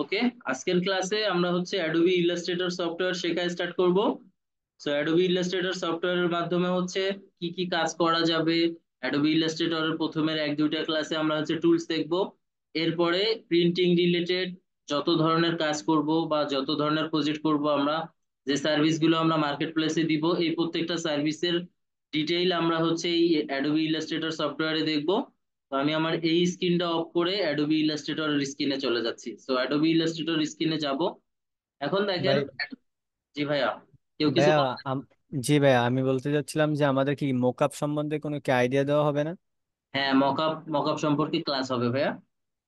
ওকে, আজকের ক্লাসে আমরা হচ্ছে অ্যাডোবি ইলাস্ট্রেটর সফটওয়্যার শেখা স্টার্ট করব। সো অ্যাডোবি ইলাস্ট্রেটর সফটওয়্যারের মাধ্যমে হচ্ছে কি কি কাজ করা যাবে। অ্যাডোবি ইলাস্ট্রেটরের প্রথমের এক দুইটা ক্লাসে আমরা হচ্ছে টুলস দেখব। এরপরে প্রিন্টিং রিলেটেড যত ধরনের কাজ করব বা যত ধরনের প্রজেক্ট করব আমরা, যে সার্ভিসগুলো আমরা মার্কেট প্লেসে দিব, এই প্রত্যেকটা সার্ভিসের ডিটেইল আমরা হচ্ছে এই অ্যাডোবি ইলাস্ট্রেটর সফটওয়্যারে দেখব। তো আমি আমার এই স্ক্রিনটা অফ করে অ্যাডোবি ইলাস্ট্রেটরের স্ক্রিনে চলে যাচ্ছি। সো অ্যাডোবি ইলাস্ট্রেটর স্ক্রিনে যাব। এখন দেখেন। ভাই জি ভাইয়া, কেউ কিছু ভাইয়া বলবেন? আম- জি ভাইয়া, আমি বলতে চাচ্ছিলাম যে আমাদের কি মোকআপ সম্বন্ধে কোনো কি আইডিয়া দেওয়া হবে না? হ্যাঁ, মকআপ মকআপ সম্পর্কে ক্লাস হবে ভাইয়া।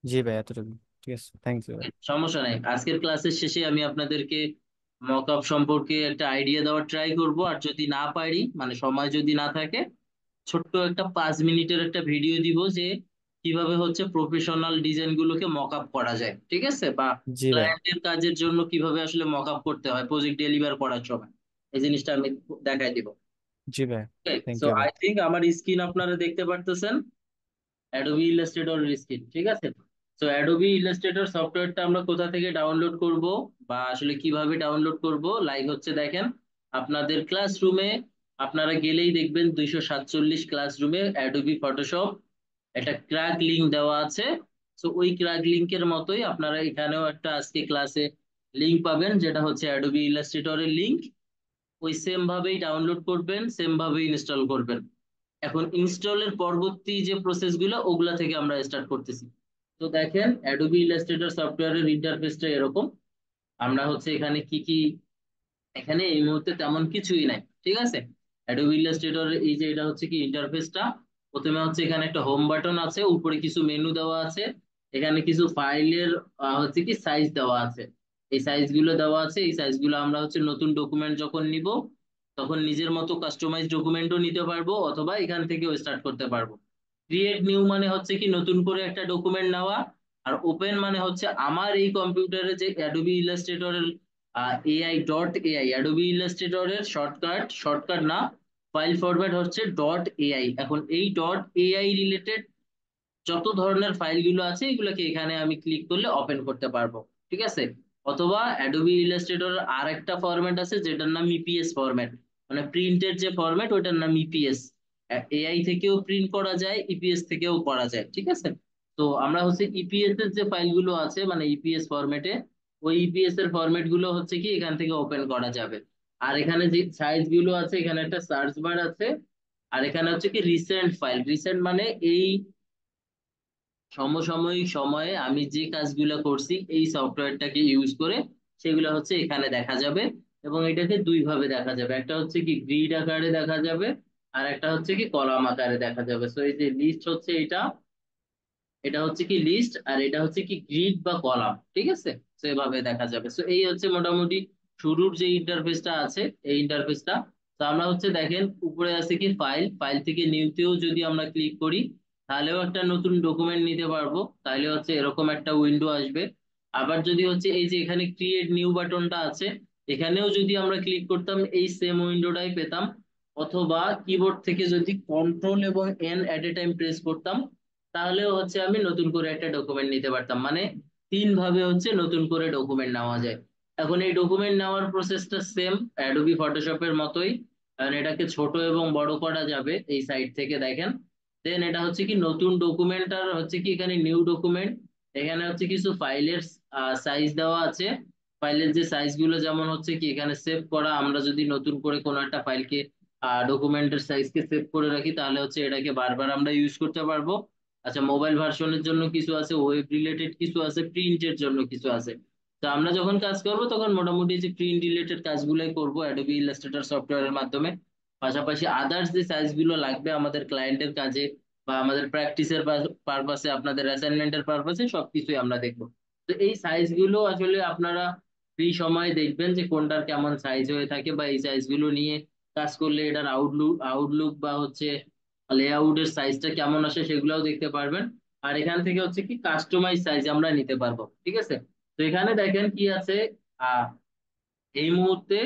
জি ভাই, এতটুকু। ঠিক আছে, থ্যাংক ইউ ভাই। সমস্যা নাই, আজকের ক্লাসের শেষে আমি আপনাদেরকে মকআপ সম্পর্কে একটা আইডিয়া দেওয়ার ট্রাই করব। আর যদি না পারি, মানে সময় যদি না থাকে, ছোট্ট একটা 5 মিনিটের একটা ভিডিও দিব যে কিভাবে হচ্ছে প্রফেশনাল ডিজাইন গুলোকে মকআপ করা যায়, ঠিক আছে? বা জি ভাই। ক্লায়েন্টের কাজের জন্য কিভাবে আসলে মকআপ করতে হয় প্রজেক্ট ডেলিভার করার সময়, এই জিনিসটা আমি দেখাই দিব। জি ভাই, থ্যাংক সো ইউ ভাই। আই থিংক আমার স্ক্রিন আপনারা দেখতে পারতেছেন, অ্যাডোবি ইলাস্ট্রেটর স্ক্রিন, ঠিক আছে? সো অ্যাডোবি ইলাস্ট্রেটর সফটওয়্যারটা আমরা কোথা থেকে ডাউনলোড করব বা আসলে কিভাবে ডাউনলোড করব, লাইক হচ্ছে দেখেন, আপনাদের ক্লাসরুমে আপনারা গেলেই দেখবেন 247 ক্লাসরুমে অ্যাডোবি ফটোশপ একটা ক্র্যাক লিংক দেওয়া আছে। সো ওই ক্র্যাক লিংকের মতোই আপনারা এখানেও একটা আজকে ক্লাসে লিংক পাবেন, যেটা হচ্ছে অ্যাডোবি ইলাস্ট্রেটরের লিংক। ওই সেম ভাবেই ডাউনলোড করবেন, সেম ভাবেই ইনস্টল করবেন। এখন ইনস্টলের পরবর্তী যে প্রসেস গুলো ওগুলা থেকে আমরা স্টার্ট করতেছি। তো দেখেন, অ্যাডোবি ইলাস্ট্রেটর সফটওয়্যারের ইন্টারফেসটা এরকম। আমরা হচ্ছে এখানে কি কি, এখানে এই মুহূর্তে তেমন কিছুই নাই, ঠিক আছে? অ্যাডোবি ইলাস্ট্রেটর এই যে এটা হচ্ছে কি ইন্টারফেসটা। প্রথমে হচ্ছে এখানে একটা হোম বাটন আছে, উপরে কিছু মেনু দেওয়া আছে, এখানে কিছু ফাইলের হচ্ছে কি সাইজ দেওয়া আছে। এই সাইজ গুলো দেওয়া আছে, এই সাইজ গুলো আমরা হচ্ছে নতুন ডকুমেন্ট যখন নিব তখন নিজের মতো কাস্টমাইজ ডকুমেন্টও নিতে পারবো, অথবা এখান থেকেও স্টার্ট করতে পারবো। ক্রিয়েট নিউ মানে হচ্ছে কি নতুন করে একটা ডকুমেন্ট নেওয়া। আর ওপেন মানে হচ্ছে আমার এই কম্পিউটারে যে অ্যাডোবি ইলাস্ট্রেটরের AI.ai, অ্যাডোবি ইলাস্ট্রেটরের শর্টকাট না, ফাইল ফরম্যাট হচ্ছে .ai। এখন এই .ai রিলেটেড যত ধরনের ফাইলগুলো আছে এগুলোকে এখানে আমি ক্লিক করলে ওপেন করতে পারবো, ঠিক আছে? অথবা অ্যাডোবি ইলাস্ট্রেটর আর একটা ফরম্যাট আছে যেটার নাম ইপিএস ফরম্যাট, মানে প্রিন্টের যে ফরম্যাট ওইটার নাম ইপিএস। এআই থেকেও প্রিন্ট করা যায়, ইপিএস থেকেও করা যায়, ঠিক আছে? তো আমরা হচ্ছে ইপিএস এর যে ফাইলগুলো আছে মানে ইপিএস ফরম্যাটে, ওই ইপিএস এর ফরম্যাট গুলো হচ্ছে কি এখান থেকে ওপেন করা যাবে। আর এখানে যে সাইজ গুলো আছে, এখানে একটা সার্চ বার আছে। আর এখানে হচ্ছে কি রিসেন্ট ফাইল, রিসেন্ট মানে এই সমসাময়িক সময়ে আমি যে কাজগুলো করছি এই সফটওয়্যারটাকে ইউজ করে সেগুলো হচ্ছে এখানে দেখা যাবে। এবং এটাকে দুই ভাবে দেখা যাবে, একটা হচ্ছে কি গ্রিড আকারে দেখা যাবে, আর একটা হচ্ছে কি কলাম আকারে দেখা যাবে। সো এই যে লিস্ট হচ্ছে এটা, এটা হচ্ছে কি লিস্ট, আর এটা হচ্ছে কি গ্রিড বা কলাম, ঠিক আছে? তো এভাবে দেখা যাবে। সো এই হচ্ছে মোটামুটি শুরুর যে ইন্টারফেসটা আছে, এই ইন্টারফেসটা। তো আমরা হচ্ছে দেখেন উপরে আছে কি ফাইল, ফাইল থেকে নিউতেও যদি আমরা ক্লিক করি তাহলেও একটা নতুন ডকুমেন্ট নিতে পারবো, তাহলে হচ্ছে এরকম একটা উইন্ডো আসবে। আবার যদি হচ্ছে এই যে এখানে ক্রিয়েট নিউ বাটনটা আছে, এখানেও যদি আমরা ক্লিক করতাম এই সেম উইন্ডোটাই পেতাম। অথবা কিবোর্ড থেকে যদি কন্ট্রোল এবং এন এট এ টাইম প্রেস করতাম তাহলেও হচ্ছে আমি নতুন করে একটা ডকুমেন্ট নিতে পারতাম। মানে তিন ভাবে হচ্ছে নতুন করে ডকুমেন্ট নেওয়া যায়। এখন এই ডকুমেন্ট নেওয়ার প্রসেসটা সেম অ্যাডোবি ফটোশপের মতোই, কারণ এটাকে ছোট এবং বড় করা যাবে এই সাইড থেকে দেখেন। দেন এটা হচ্ছে কি নতুন ডকুমেন্ট, আর হচ্ছে কি এখানে নিউ ডকুমেন্ট। এখানে হচ্ছে কিছু ফাইলের সাইজ দেওয়া আছে। ফাইলের যে সাইজ গুলো যেমন হচ্ছে কি এখানে সেভ করা, আমরা যদি নতুন করে কোনো একটা ফাইলকে ডকুমেন্টের সাইজকে সেভ করে রাখি তাহলে হচ্ছে এটাকে বারবার আমরা ইউজ করতে পারবো। আচ্ছা, মোবাইল ভার্সনের জন্য কিছু আছে, ওয়েব রিলেটেড কিছু আছে, প্রিন্টের জন্য কিছু আছে। তো আমরা যখন কাজ করব তখন মোটামুটি যে প্রিন্ট রিলেটেড কাজগুলোই করব অ্যাডোবি ইলাস্ট্রেটর সফটওয়্যারের মাধ্যমে। পাশাপাশি আদার্স যে সাইজগুলো লাগবে আমাদের ক্লায়েন্টের কাজে বা আমাদের প্র্যাকটিসের পারপাসে, আপনাদের অ্যাসাইনমেন্টের পারপাসে সবকিছুই আমরা দেখবো। তো এই সাইজগুলো আসলে আপনারা ফ্রি সময় দেখবেন যে কোনটার কেমন সাইজ হয়ে থাকে, বা এই সাইজগুলো নিয়ে কাজ করলে এটার আউটলুক বা হচ্ছে লেআউটের সাইজটা কেমন আসে সেগুলোও দেখতে পারবেন। আর এখান থেকে হচ্ছে কি কাস্টমাইজ সাইজ আমরা নিতে পারবো, ঠিক আছে? তো এখানে দেখেন কি আছে। আহ এই মুহূর্তে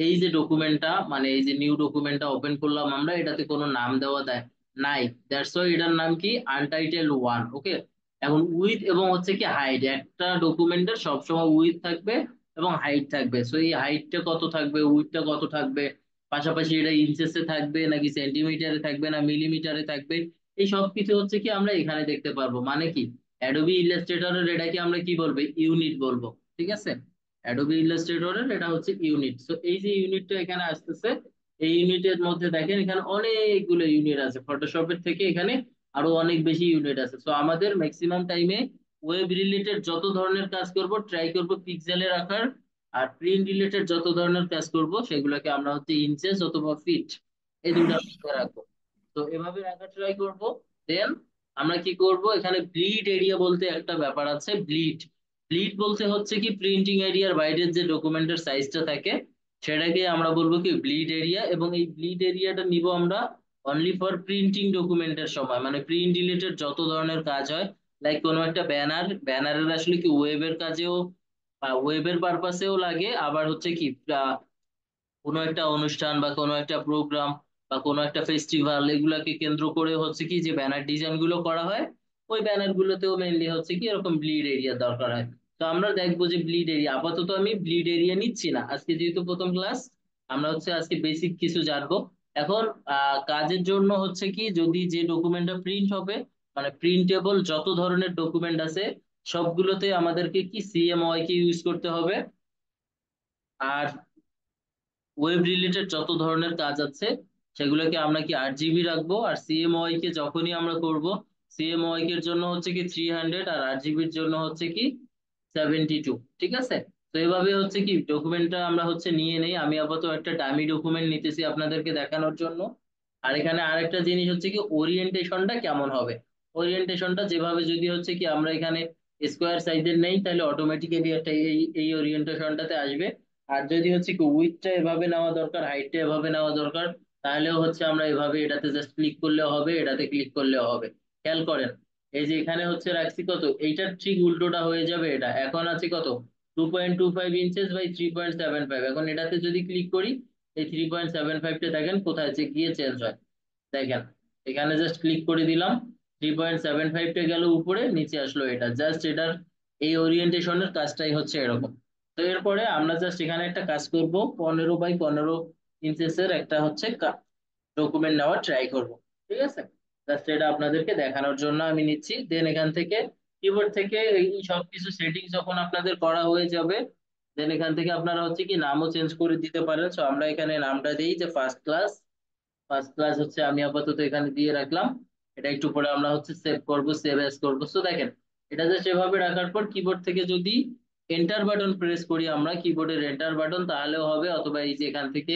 এই যে ডকুমেন্টটা, মানে এই যে নিউ ডকুমেন্টটা ওপেন করলাম আমরা, এটাতে কোনো নাম দেওয়া দেয় নাই। দ্যাটস ওয়াই এটার নাম কি আনটাইটেল ওয়ান। ওকে, এখন উইথ এবং হচ্ছে কি হাইট, একটা ডকুমেন্টের সবসময় উইথ থাকবে এবং হাইট থাকবে। সো এই হাইটটা কত থাকবে, উইথটা কত থাকবে, পাশাপাশি এটা ইঞ্চেসে থাকবে নাকি সেন্টিমিটারে থাকবে না মিলিমিটারে থাকবে, এই সব কিছু হচ্ছে কি আমরা এখানে দেখতে পারবো। মানে কি, অ্যাডোবি ইলাস্ট্রেটরের এটাকে আমরা কি বলবো, ইউনিট বলবো। ঠিক আছে, অ্যাডোবি ইলাস্ট্রেটরের এটা হচ্ছে ইউনিট। সো এই যে ইউনিটটা এখানে আসতেছে, এই ইউনিটের মধ্যে দেখেন এখানে অনেকগুলো ইউনিট আছে, ফটোশপের থেকে এখানে আরো অনেক বেশি ইউনিট আছে। তো আমাদের ম্যাক্সিমাম টাইমে ওয়েব রিলেটেড যত ধরনের কাজ করব ট্রাই করব পিক্সেলে রাখার, আর প্রিন্ট রিলেটেড যত ধরনের কাজ করব সেগুলোকে আমরা হচ্ছে ইঞ্চেস অথবা ফিট, এই দুইটার মধ্যে রাখবো। তো এভাবে রাখার ট্রাই করব। দেন আমরা কি করব, এখানে ব্লিড এরিয়া বলতে একটা ব্যাপার আছে। ব্লিড ব্লিড বলতে হচ্ছে কি প্রিন্টিং এরিয়ার বাইরের যে ডকুমেন্টের সাইজটা থাকে সেটাকে আমরা বলবো কি ব্লিড এরিয়া। এবং এই ব্লিড এরিয়াটা নিব আমরা অনলি ফর প্রিন্টিং ডকুমেন্টের সময়, মানে প্রিন্ট রিলেটেড যত ধরনের কাজ হয়, লাইক কোনো একটা ব্যানারের আসলে কি ওয়েবের কাজেও, ওয়েবের পারপাসেও লাগে, আবার হচ্ছে কি কোনো একটা অনুষ্ঠান বা কোনো একটা প্রোগ্রাম বা কোনো একটা ফেস্টিভ্যাল এগুলাকে কেন্দ্র করে হচ্ছে কি যে ব্যানার ডিজাইন গুলো করা হয়, ওই ব্যানার গুলোতেও মেনলি হচ্ছে কি এরকম ব্লিড এরিয়া দরকার হয়। তো আমরা দেখবো যে ব্লিড এরিয়া, আপাতত আমি ব্লিড এরিয়া নিচ্ছি না, আজকে যেহেতু প্রথম ক্লাস, আমরা হচ্ছে আজকে বেসিক কিছু জানবো। এখন কাজের জন্য হচ্ছে কি যদি যে ডকুমেন্টটা প্রিন্ট হবে, মানে প্রিন্টেবল যত ধরনের ডকুমেন্ট আছে সবগুলোতে আমাদেরকে কি সিএমওয়াই কে ইউজ করতে হবে। আর ওয়েব রিলেটেড যত ধরনের কাজ আছে সেগুলোকে আমরা কি 8 জিবি রাখবো, আর সিএমওয়াই কে যখনই আমরা করব, সিএমওয়াই এর জন্য হচ্ছে কি 300, আর 8 জিবির জন্য হচ্ছে কি 72। ঠিক আছে, তো এভাবে হচ্ছে কি ডকুমেন্টটা আমরা হচ্ছে নিয়ে নেই। আমি আপাতত একটা ডামি ডকুমেন্ট নিতেছি আপনাদেরকে দেখানোর জন্য। আর এখানে আরেকটা জিনিস হচ্ছে কি ওরিয়েন্টেশনটা কেমন হবে, ওরিয়েন্টেশনটা যেভাবে যদি হচ্ছে কি আমরা এখানে স্কোয়ার সাইজের নেই তাহলে অটোমেটিক্যালি একটা এই এই ওরিয়েন্টেশনটাতে আসবে। আর যদি হচ্ছে কি উইডথটা এভাবে নেওয়া দরকার, হাইটটা এভাবে নেওয়া দরকার, তাহলেও হচ্ছে আমরা এভাবে এটাতে জাস্ট ক্লিক করলেও হবে, এটাতে ক্লিক করলেও হবে। খেয়াল করেন, এই যে এখানে হচ্ছে রাখছি কত, এইটার ঠিক উল্টোটা হয়ে যাবে। এটা এখন আছে কত, 2.25 ইঞ্চেস বাই 3.75। এখন এটাতে যদি ক্লিক করি, এই 3.75টা দেখেন কোথায় যে গিয়ে চেঞ্জ হয়। দেখেন, এখানে জাস্ট ক্লিক করে দিলাম, 3.75টা গেল উপরে, নিচে আসলো। এটা জাস্ট এটার এই ওরিয়েন্টেশনের কাজটাই হচ্ছে এরকম। তো এরপরে আমরা জাস্ট এখানে একটা কাজ করব, 15x15 ইঞ্চেসের একটা হচ্ছে ডকুমেন্ট নেওয়ার ট্রাই করব। ঠিক আছে, জাস্ট এটা আপনাদেরকে দেখানোর জন্য আমি নিচ্ছি। দেন এখান থেকে কিবোর্ড থেকে এই সব কিছু সেটিং যখন আপনাদের করা হয়ে যাবে, দেন এখান থেকে আপনারা হচ্ছে কি নামও চেঞ্জ করে দিতে পারেন। সো আমরা এখানে নামটা দিই যে ফার্স্ট ক্লাস। ফার্স্ট ক্লাস হচ্ছে আমি আপাতত এখানে দিয়ে রাখলাম। এটা একটু পরে আমরা হচ্ছে সেভ করব, সেভ এস করব। সো দেখেন, এটা যে সেভাবে রাখার পর কিবোর্ড থেকে যদি এন্টার বাটন প্রেস করি, আমরা কিবোর্ডের এন্টার বাটন তাহলেও হবে, অথবা এই যে এখান থেকে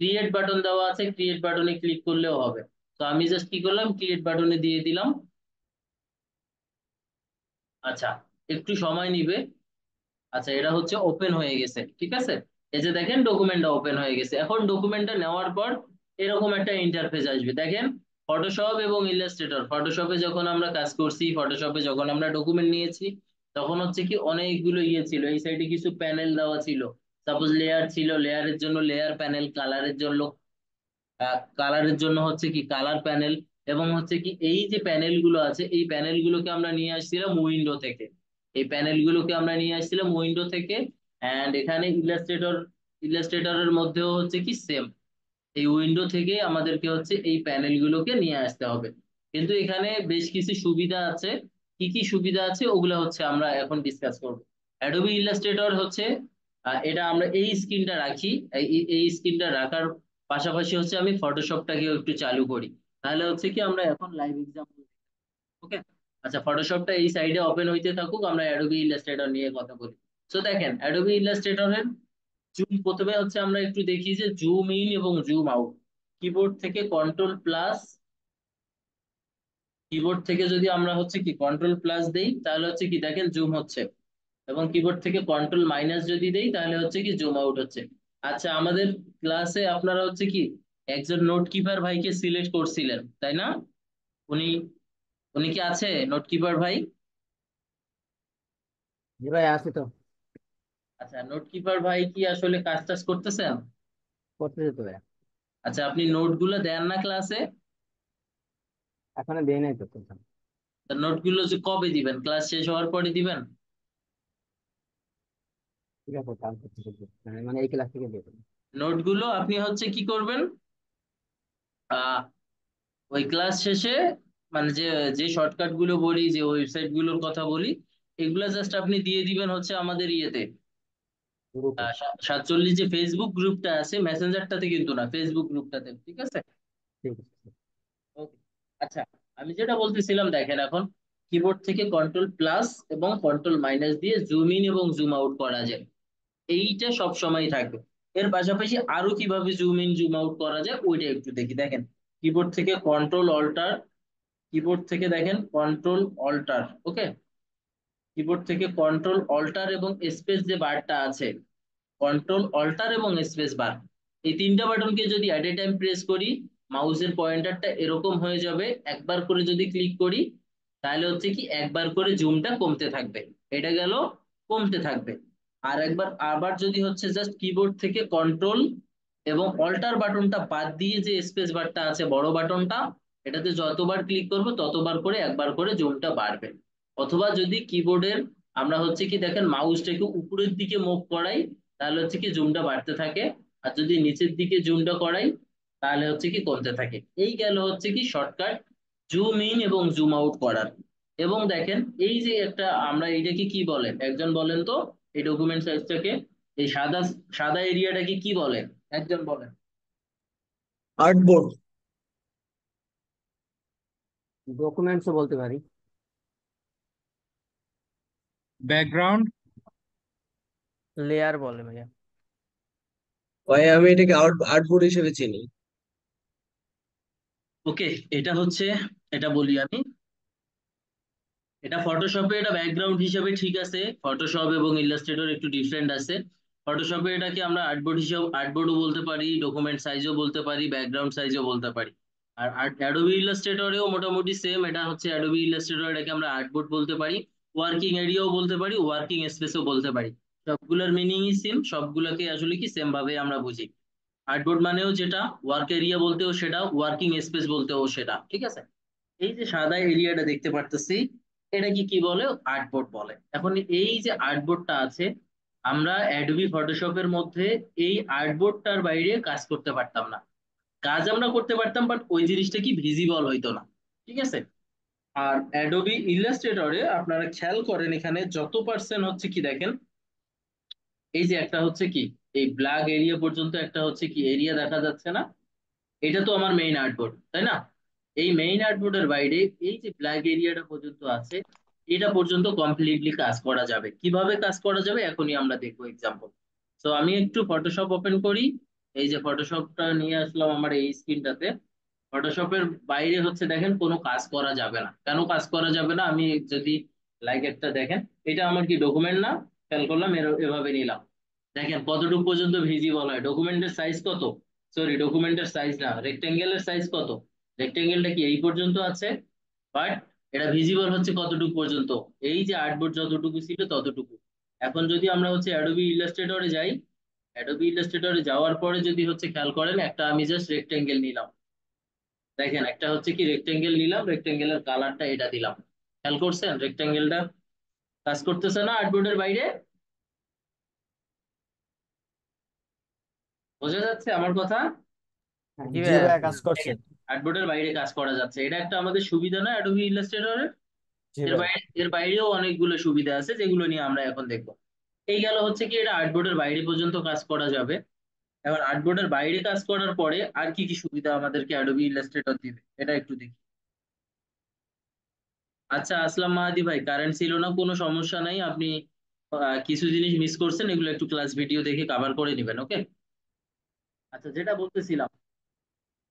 ক্রিয়েট বাটন দেওয়া আছে, ক্রিয়েট বাটনে ক্লিক করলেও হবে। তো আমি জাস্ট কি করলাম, ক্রিয়েট বাটনে দিয়ে দিলাম। আচ্ছা, একটু সময় নিবে। আচ্ছা, এটা হচ্ছে ওপেন হয়ে গেছে। ঠিক আছে, এই যে দেখেন ডকুমেন্টটা ওপেন হয়ে গেছে। এখন ডকুমেন্টটা নেওয়ার পর এরকম একটা ইন্টারফেস আসবে। দেখেন, ফটোশপ এবং ইলাস্ট্রেটর, ফটোশপে যখন আমরা কাজ করছি, ফটোশপে যখন আমরা ডকুমেন্ট নিয়েছি, তখন হচ্ছে কি অনেকগুলো ইয়ে ছিল, এই সাইডে কিছু প্যানেল দেওয়া ছিল। সাপোজ লেয়ার ছিল, লেয়ারের জন্য লেয়ার প্যানেল, কালারের জন্য কালারের জন্য হচ্ছে কি কালার প্যানেল, এবং হচ্ছে কি এই যে প্যানেল গুলো আছে এই প্যানেল গুলোকে আমরা নিয়ে আসছিলাম উইন্ডো থেকে। এই প্যানেল গুলোকে আমরা নিয়ে আসছিলাম উইন্ডো থেকে। এন্ড এখানে ইলাস্ট্রেটরের মধ্যেও হচ্ছে কি সেম, এই উইন্ডো থেকে আমাদেরকে হচ্ছে এই প্যানেল গুলোকে নিয়ে আসতে হবে। কিন্তু এখানে বেশ কিছু সুবিধা আছে। কি কি সুবিধা আছে ওগুলো হচ্ছে আমরা এখন ডিসকাস করব। অ্যাডোবি ইলাস্ট্রেটর হচ্ছে এটা আমরা এই স্ক্রিনটা রাখি, এই স্ক্রিনটা রাখার পাশাপাশি হচ্ছে আমি ফটোশপটাকে একটু চালু করি, তাহলে হচ্ছে কি আমরা এখন লাইভ এক্সাম্পল। ওকে, আচ্ছা, ফটোশপটা এই সাইডে ওপেন হইতে থাকুক, আমরা অ্যাডোবি ইলাস্ট্রেটর নিয়ে কথা বলি। তো দেখেন, অ্যাডোবি ইলাস্ট্রেটরের জুম, প্রথমে হচ্ছে আমরা একটু দেখি যে জুম ইন এবং জুম আউট। কিবোর্ড থেকে কন্ট্রোল প্লাস, কিবোর্ড থেকে যদি আমরা হচ্ছে কি কন্ট্রোল প্লাস দেই তাহলে হচ্ছে কি দেখেন জুম হচ্ছে, এবং কিবোর্ড থেকে কন্ট্রোল মাইনাস যদি দেই তাহলে হচ্ছে কি জুম আউট হচ্ছে। আচ্ছা, আমাদের ক্লাসে আপনারা হচ্ছে কি একজন নোট কিপার ভাইকে সিলেক্ট করছিলেন, তাই না? উনি উনি কি আছে নোট কিপার ভাই? জি ভাই, আছি তো। আচ্ছা, নোট কিপার ভাই কি আসলে কাজ টাজ করতেছেন? করতে যেতে ভাই। আচ্ছা, আপনি নোট গুলো দেন না ক্লাসে? এখনো দেই নাই তো কোথাও। নোটগুলো যে কবে দিবেন, ক্লাস শেষ হওয়ার পরে দিবেন? ঠিক আছে, কালকে থেকে দেবো। মানে এই ক্লাস থেকে দেবো। নোটগুলো আপনি হচ্ছে কি করবেন, আহ ওই ক্লাস শেষে, মানে যে যে শর্টকাট গুলো বলি, যে ওয়েবসাইট গুলোর কথা বলি, এগুলা জাস্ট আপনি দিয়ে দিবেন হচ্ছে আমাদের ইয়েতে, গ্রুপে। 47 যে ফেসবুক গ্রুপটা আছে, মেসেঞ্জারটাতে কিন্তু না, ফেসবুক গ্রুপটাতে, ঠিক আছে? ঠিক আছে। ওকে। আচ্ছা, আমি যেটা বলতেছিলাম, দেখেন এখন কিবোর্ড থেকে কন্ট্রোল প্লাস এবং কন্ট্রোল মাইনাস দিয়ে জুম ইন এবং জুম আউট করা যায়, এইটা সব সময় থাকবে। এর পাশাপাশি আরো কিভাবে জুম ইন জুম আউট করা যায় ওইটা একটু দেখি। দেখেন কিবোর্ড থেকে কন্ট্রোল অল্টার, কিবোর্ড থেকে দেখেন কন্ট্রোল অল্টার, ওকে, কিবোর্ড থেকে কন্ট্রোল অল্টার এবং স্পেস যে বারটা আছে, কন্ট্রোল অল্টার এবং স্পেস বার, এই তিনটা বাটনকে যদি অ্যাট এ টাইম প্রেস করি, মাউসের পয়েন্টারটা এরকম হয়ে যাবে। একবার করে যদি ক্লিক করি, তাহলে হচ্ছে কি একবার করে জুমটা কমতে থাকবে, এটা গেল, কমতে থাকবে। আর একবার আবার যদি হচ্ছে জাস্ট কিবোর্ড থেকে কন্ট্রোল এবং অল্টার বাটনটা বাদ দিয়ে যে স্পেস বারটা আছে বড় বাটনটা, এটাতে যতবার ক্লিক করব ততবার করে একবার করে জুমটা বাড়বে। অথবা যদি কিবোর্ডের আমরা হচ্ছে কি দেখেন মাউসটাকে উপরের দিকে মুভ করাই, তাহলে হচ্ছে কি জুমটা বাড়তে থাকে। আর যদি নিচের দিকে জুমটা করাই, তাহলে হচ্ছে কি কমতে থাকে। এই গেল হচ্ছে কি শর্টকাট জুম ইন এবং জুম আউট করার। এবং দেখেন এই যে একটা, আমরা এইটাকে কি বলে, একজন বলেন তো, এই ডকুমেন্ট সাইজটাকে, এই সাদা সাদা এরিয়াটাকে কি বলে, একজন বলেন। আর্টবোর্ড। ডকুমেন্টসও বলতে পারি। ব্যাকগ্রাউন্ড। লেয়ার বলে ভাইয়া। ভাই আমি এটাকে আর্টবোর্ড হিসেবে চিনি। ওকে, এটা হচ্ছে, এটা বলি আমি, এটা ফটোশপে এটা ব্যাকগ্রাউন্ড হিসেবে ঠিক আছে, ফটোশপ এবং ইলাস্ট্রেটর একটু ডিফারেন্ট আছে। ফটোশপে এটাকে আমরা আর্টবোর্ড হিসেবে আর্টবোর্ডও বলতে পারি, ডকুমেন্ট সাইজও বলতে পারি, ব্যাকগ্রাউন্ড সাইজও বলতে পারি। আর অ্যাডোবি ইলাস্ট্রেটরেও মোটামুটি সেম, এটা হচ্ছে অ্যাডোবি ইলাস্ট্রেটর, এটাকে আমরা আর্টবোর্ড বলতে পারি, ওয়ার্কিং এরিয়াও বলতে পারি, ওয়ার্কিং স্পেসও বলতে পারি। সবগুলোর মিনিংই সেম, সবগুলোকে আসলে কি সেম ভাবে আমরা বুঝি। আর্টবোর্ড মানেও যেটা, ওয়ার্ক এরিয়া বলতেও সেটা, ওয়ার্কিং স্পেস বলতেও সেটা, ঠিক আছে? এই যে সাদা এরিয়াটা দেখতে পারতেছি, এটা কি কি বলে, আর্টবোর্ড বলে। এখন এই যে আর্টবোর্ডটা আছে, আমরা অ্যাডোবি ফটোশপের মধ্যে এই আর্টবোর্ডটার বাইরে কাজ করতে পারতাম না। কাজ আমরা করতে পারতাম, বাট ওই জিনিসটা কি ভিজিবল হইতো না, ঠিক আছে? আর অ্যাডোবি ইলাস্ট্রেটরে আপনারা খেয়াল করেন, এখানে যত পার্সেন্ট হচ্ছে কি দেখেন, এই যে একটা হচ্ছে কি, এই ব্ল্যাক এরিয়া পর্যন্ত একটা হচ্ছে কি এরিয়া দেখা যাচ্ছে না, এটা তো আমার মেইন আর্টবোর্ড, তাই না? এই মেইন আর্টবোর্ডের বাইরে এই যে ব্ল্যাক এরিয়াটা পর্যন্ত আছে, এটা পর্যন্ত কমপ্লিটলি কাজ করা যাবে। কিভাবে কাজ করা যাবে এখনই আমরা দেখবো এক্সাম্পল। তো আমি একটু ফটোশপ ওপেন করি, এই যে ফটোশপটা নিয়ে আসলাম আমার এই স্ক্রিনটাতে। ফটোশপের বাইরে হচ্ছে দেখেন কোনো কাজ করা যাবে না। কেন কাজ করা যাবে না, আমি যদি লাইক একটা দেখেন, এটা আমার কি ডকুমেন্ট না, খেয়াল করলাম এভাবে নিলাম, দেখেন কতটুকু পর্যন্ত ভিজিবল হয়, ডকুমেন্টের সাইজ কত, সরি ডকুমেন্টের সাইজ না, রেক্টেঙ্গেলের সাইজ কত, রেক্টেঙ্গেলটা কি এই পর্যন্ত আছে, বাট এটা ভিজিবল হচ্ছে কতটুকু পর্যন্ত, এই যে আর্টবোর্ড যতটুকু ছিল ততটুকু। এখন যদি আমরা হচ্ছে অ্যাডোবি ইলাস্ট্রেটরে যাই, অ্যাডোবি ইলাস্ট্রেটরে যাওয়ার পরে যদি হচ্ছে খেয়াল করেন, একটা আমি জাস্ট রেক্টেঙ্গেল নিলাম, দেখেন একটা হচ্ছে কি রেক্টেঙ্গেল নিলাম, রেক্টেঙ্গেলের কালারটা এটা দিলাম, খেয়াল করছেন রেক্টেঙ্গেলটা কাজ করতেছে না আর্টবোর্ডের বাইরে? বোঝা যাচ্ছে আমার কথা? হ্যাঁ। জি জি ভাইয়া, ভাইয়া কাজ বুঝতে করছে। পারছি। দেখেন আর্টবোর্ডের বাইরে কাজ করা যাচ্ছে, এটা একটা আমাদের সুবিধা না অ্যাডোবি ইলাস্ট্রেটরের? জি এর ভাই। বাইরে, এর বাইরেও অনেকগুলো সুবিধা আছে যেগুলো নিয়ে আমরা এখন দেখবো। এই গেল হচ্ছে কি এটা আর্টবোর্ডের বাইরে পর্যন্ত কাজ করা যাবে। এবার আর্টবোর্ডের বাইরে কাজ করার পরে আর কি কি সুবিধা আমাদেরকে অ্যাডোবি ইলাস্ট্রেটর দিবে, এটা একটু দেখি। আচ্ছা আসলাম মাহাদি ভাই, কারেন্ট ছিল না, কোনো সমস্যা নাই, আপনি কিছু জিনিস মিস করছেন, এগুলো একটু ক্লাস ভিডিও দেখে কভার করে নেবেন, ওকে? আচ্ছা, যেটা বলতেছিলাম,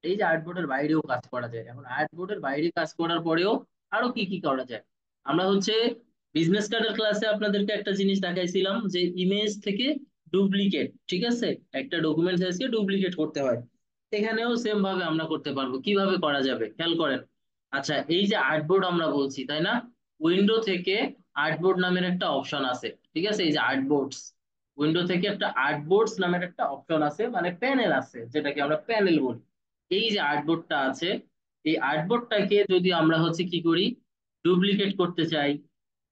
এই যে আর্টবোর্ডের বাইরেও কাজ করা যায়। এখন আর্টবোর্ডের বাইরে কাজ করার পরেও আরো কি কি করা যায়, আমরা হচ্ছে বিজনেস কার্ডের ক্লাসে আপনাদেরকে একটা জিনিস দেখাইছিলাম, যে ইমেজ থেকে ডুপ্লিকেট, ঠিক আছে, একটা ডকুমেন্ট সাইজকে ডুপ্লিকেট করতে হয়। এখানেও সেম ভাবে আমরা করতে পারবো। কিভাবে করা যাবে খেয়াল করেন। আচ্ছা, এই যে আর্টবোর্ড আমরা বলছি, তাই না? উইন্ডো থেকে আর্টবোর্ড নামের একটা অপশন আছে, ঠিক আছে, এই যে আর্টবোর্ডস, উইন্ডো থেকে একটা আর্টবোর্ডস নামের একটা অপশন আছে, মানে প্যানেল আছে, যেটাকে আমরা প্যানেল বলি। এই যে আর্টবোর্ডটা আছে, এই আর্টবোর্ডটাকে যদি আমরা হচ্ছে কি করি, ডুপ্লিকেট করতে চাই,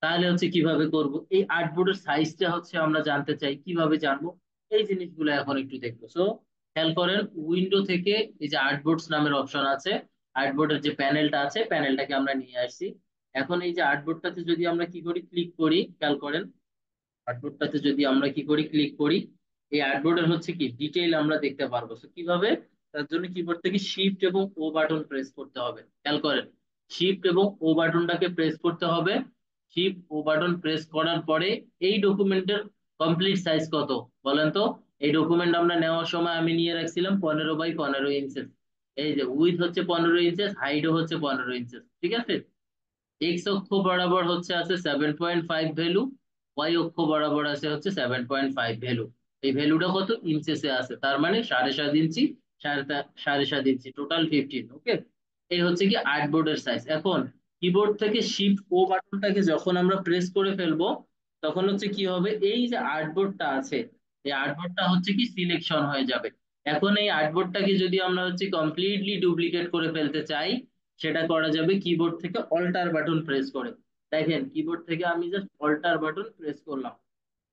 তাহলে হচ্ছে কিভাবে করব? এই আর্টবোর্ডের সাইজটা হচ্ছে আমরা জানতে চাই, কিভাবে জানবো? এই জিনিসগুলো এখন একটু দেখবো। সো খেয়াল করেন, উইন্ডো থেকে এই যে আর্টবোর্ডস নামের অপশন আছে, আর্টবোর্ডের যে প্যানেলটা আছে, প্যানেলটাকে আমরা নিয়ে আসছি। এখন এই যে আর্টবোর্ডটাতে যদি আমরা কি করি, ক্লিক করি, খেয়াল করেন, আর্টবোর্ডটাতে যদি আমরা কি করি, ক্লিক করি, এই আর্টবোর্ডের হচ্ছে কি ডিটেইল আমরা দেখতে পারবো। তো কিভাবে? তার জন্য কিবোর্ড থেকে শিফট এবং ও বাটন প্রেস করতে হবে। খেয়াল করেন, শিফট এবং ও বাটনটাকে প্রেস করতে হবে। শিফট ও বাটন প্রেস করার পরে এই ডকুমেন্টের কমপ্লিট সাইজ কত বলেন তো? এই ডকুমেন্ট আমরা নেওয়ার সময় আমি নিয়ে রাখছিলাম 15 বাই 15 ইঞ্চেস। এই যে উইথ হচ্ছে 15 ইঞ্চেস, হাইটও হচ্ছে 15 ইঞ্চেস, ঠিক আছে? এক্স অক্ষ বরাবর হচ্ছে আছে 7.5 ভ্যালু, ওয়াই অক্ষ বরাবর আছে হচ্ছে 7.5 ভ্যালু। এই ভ্যালুটা কত? ইঞ্চেসে আছে, তার মানে 7.5 ইঞ্চি, 7.5 ইঞ্চি, টোটাল 15। ওকে, এই হচ্ছে কি আর্টবোর্ডের সাইজ। এখন কিবোর্ড থেকে শিফট ও বাটনটাকে যখন আমরা প্রেস করে ফেলবো, তখন হচ্ছে কি হবে, এই যে আর্টবোর্ডটা আছে, এই আর্টবোর্ডটা হচ্ছে কি সিলেকশন হয়ে যাবে। এখন এই আর্টবোর্ডটাকে যদি আমরা হচ্ছে কমপ্লিটলি ডুপ্লিকেট করে ফেলতে চাই, সেটা করা যাবে কিবোর্ড থেকে অল্টার বাটন প্রেস করে। দেখেন, কিবোর্ড থেকে আমি জাস্ট অল্টার বাটন প্রেস করলাম,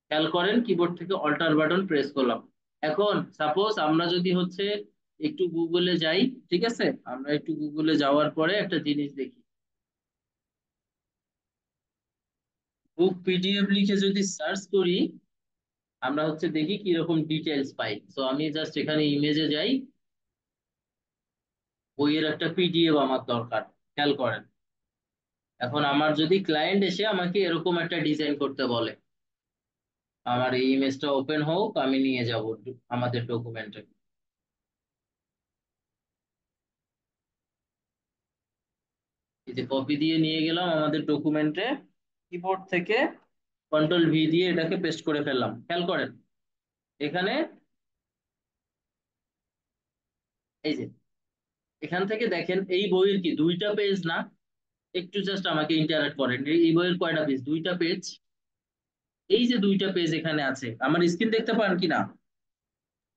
খেয়াল করেন, কিবোর্ড থেকে অল্টার বাটন প্রেস করলাম। এখন সাপোজ আমরা যদি হচ্ছে একটু গুগলে যাই, ঠিক আছে, আমরা একটু গুগলে যাওয়ার পরে একটা জিনিস দেখি, বুক পিডিএফ লিখে যদি সার্চ করি, আমরা হচ্ছে দেখি কিরকম ডিটেলস পাই। তো আমি জাস্ট এখানে ইমেজে যাই, বইয়ের একটা পিডিএফ আমার দরকার, খেয়াল করেন। এখন আমার যদি ক্লায়েন্ট এসে আমাকে এরকম একটা ডিজাইন করতে বলে, আমার এই ইমেজটা ওপেন হোক, আমি নিয়ে যাব আমাদের ডকুমেন্টে। এই যে কপি দিয়ে নিয়ে গেলাম আমাদের ডকুমেন্টে, কিবোর্ড থেকে কন্ট্রোল ভি দিয়ে এটাকে পেস্ট করে ফেললাম। খেয়াল করেন, এখানে এই যে এখান থেকে দেখেন, এই বইয়ের কি দুইটা পেজ না? একটু জাস্ট আমাকে ইন্টারেক্ট করেন, এই বইয়ের কয়টা পেজ? দুইটা পেজ। এই যে দুইটা পেজ এখানে আছে, আমার স্ক্রিন দেখতে পান কিনা?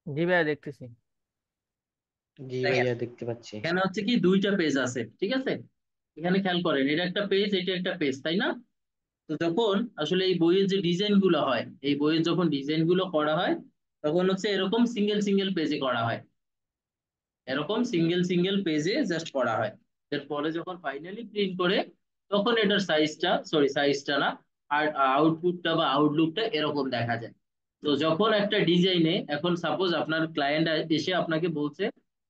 জি ভাইয়া দেখতেছি। জি দেখেন, ভাইয়া দেখতে পাচ্ছি। এখানে হচ্ছে কি দুইটা পেজ আছে, ঠিক আছে? এখানে খেয়াল করেন, এটা একটা পেজ, এটা একটা পেজ, তাই না? তো যখন আসলে এই বইয়ের যে ডিজাইন গুলো হয়, এই বইয়ের যখন ডিজাইন গুলো করা হয়, তখন হচ্ছে এরকম সিঙ্গেল সিঙ্গেল পেজে করা হয়, এরকম সিঙ্গেল সিঙ্গেল পেজে জাস্ট করা হয়। এরপরে যখন ফাইনালি প্রিন্ট করে, তখন এটার সাইজটা, সরি সাইজটা না, আর আউটপুটটা বা আউটলুকটা এরকম দেখা যায়। তো যখন একটা ডিজাইনে, এখন সাপোজ আপনার ক্লায়েন্ট এসে আপনাকে বলছে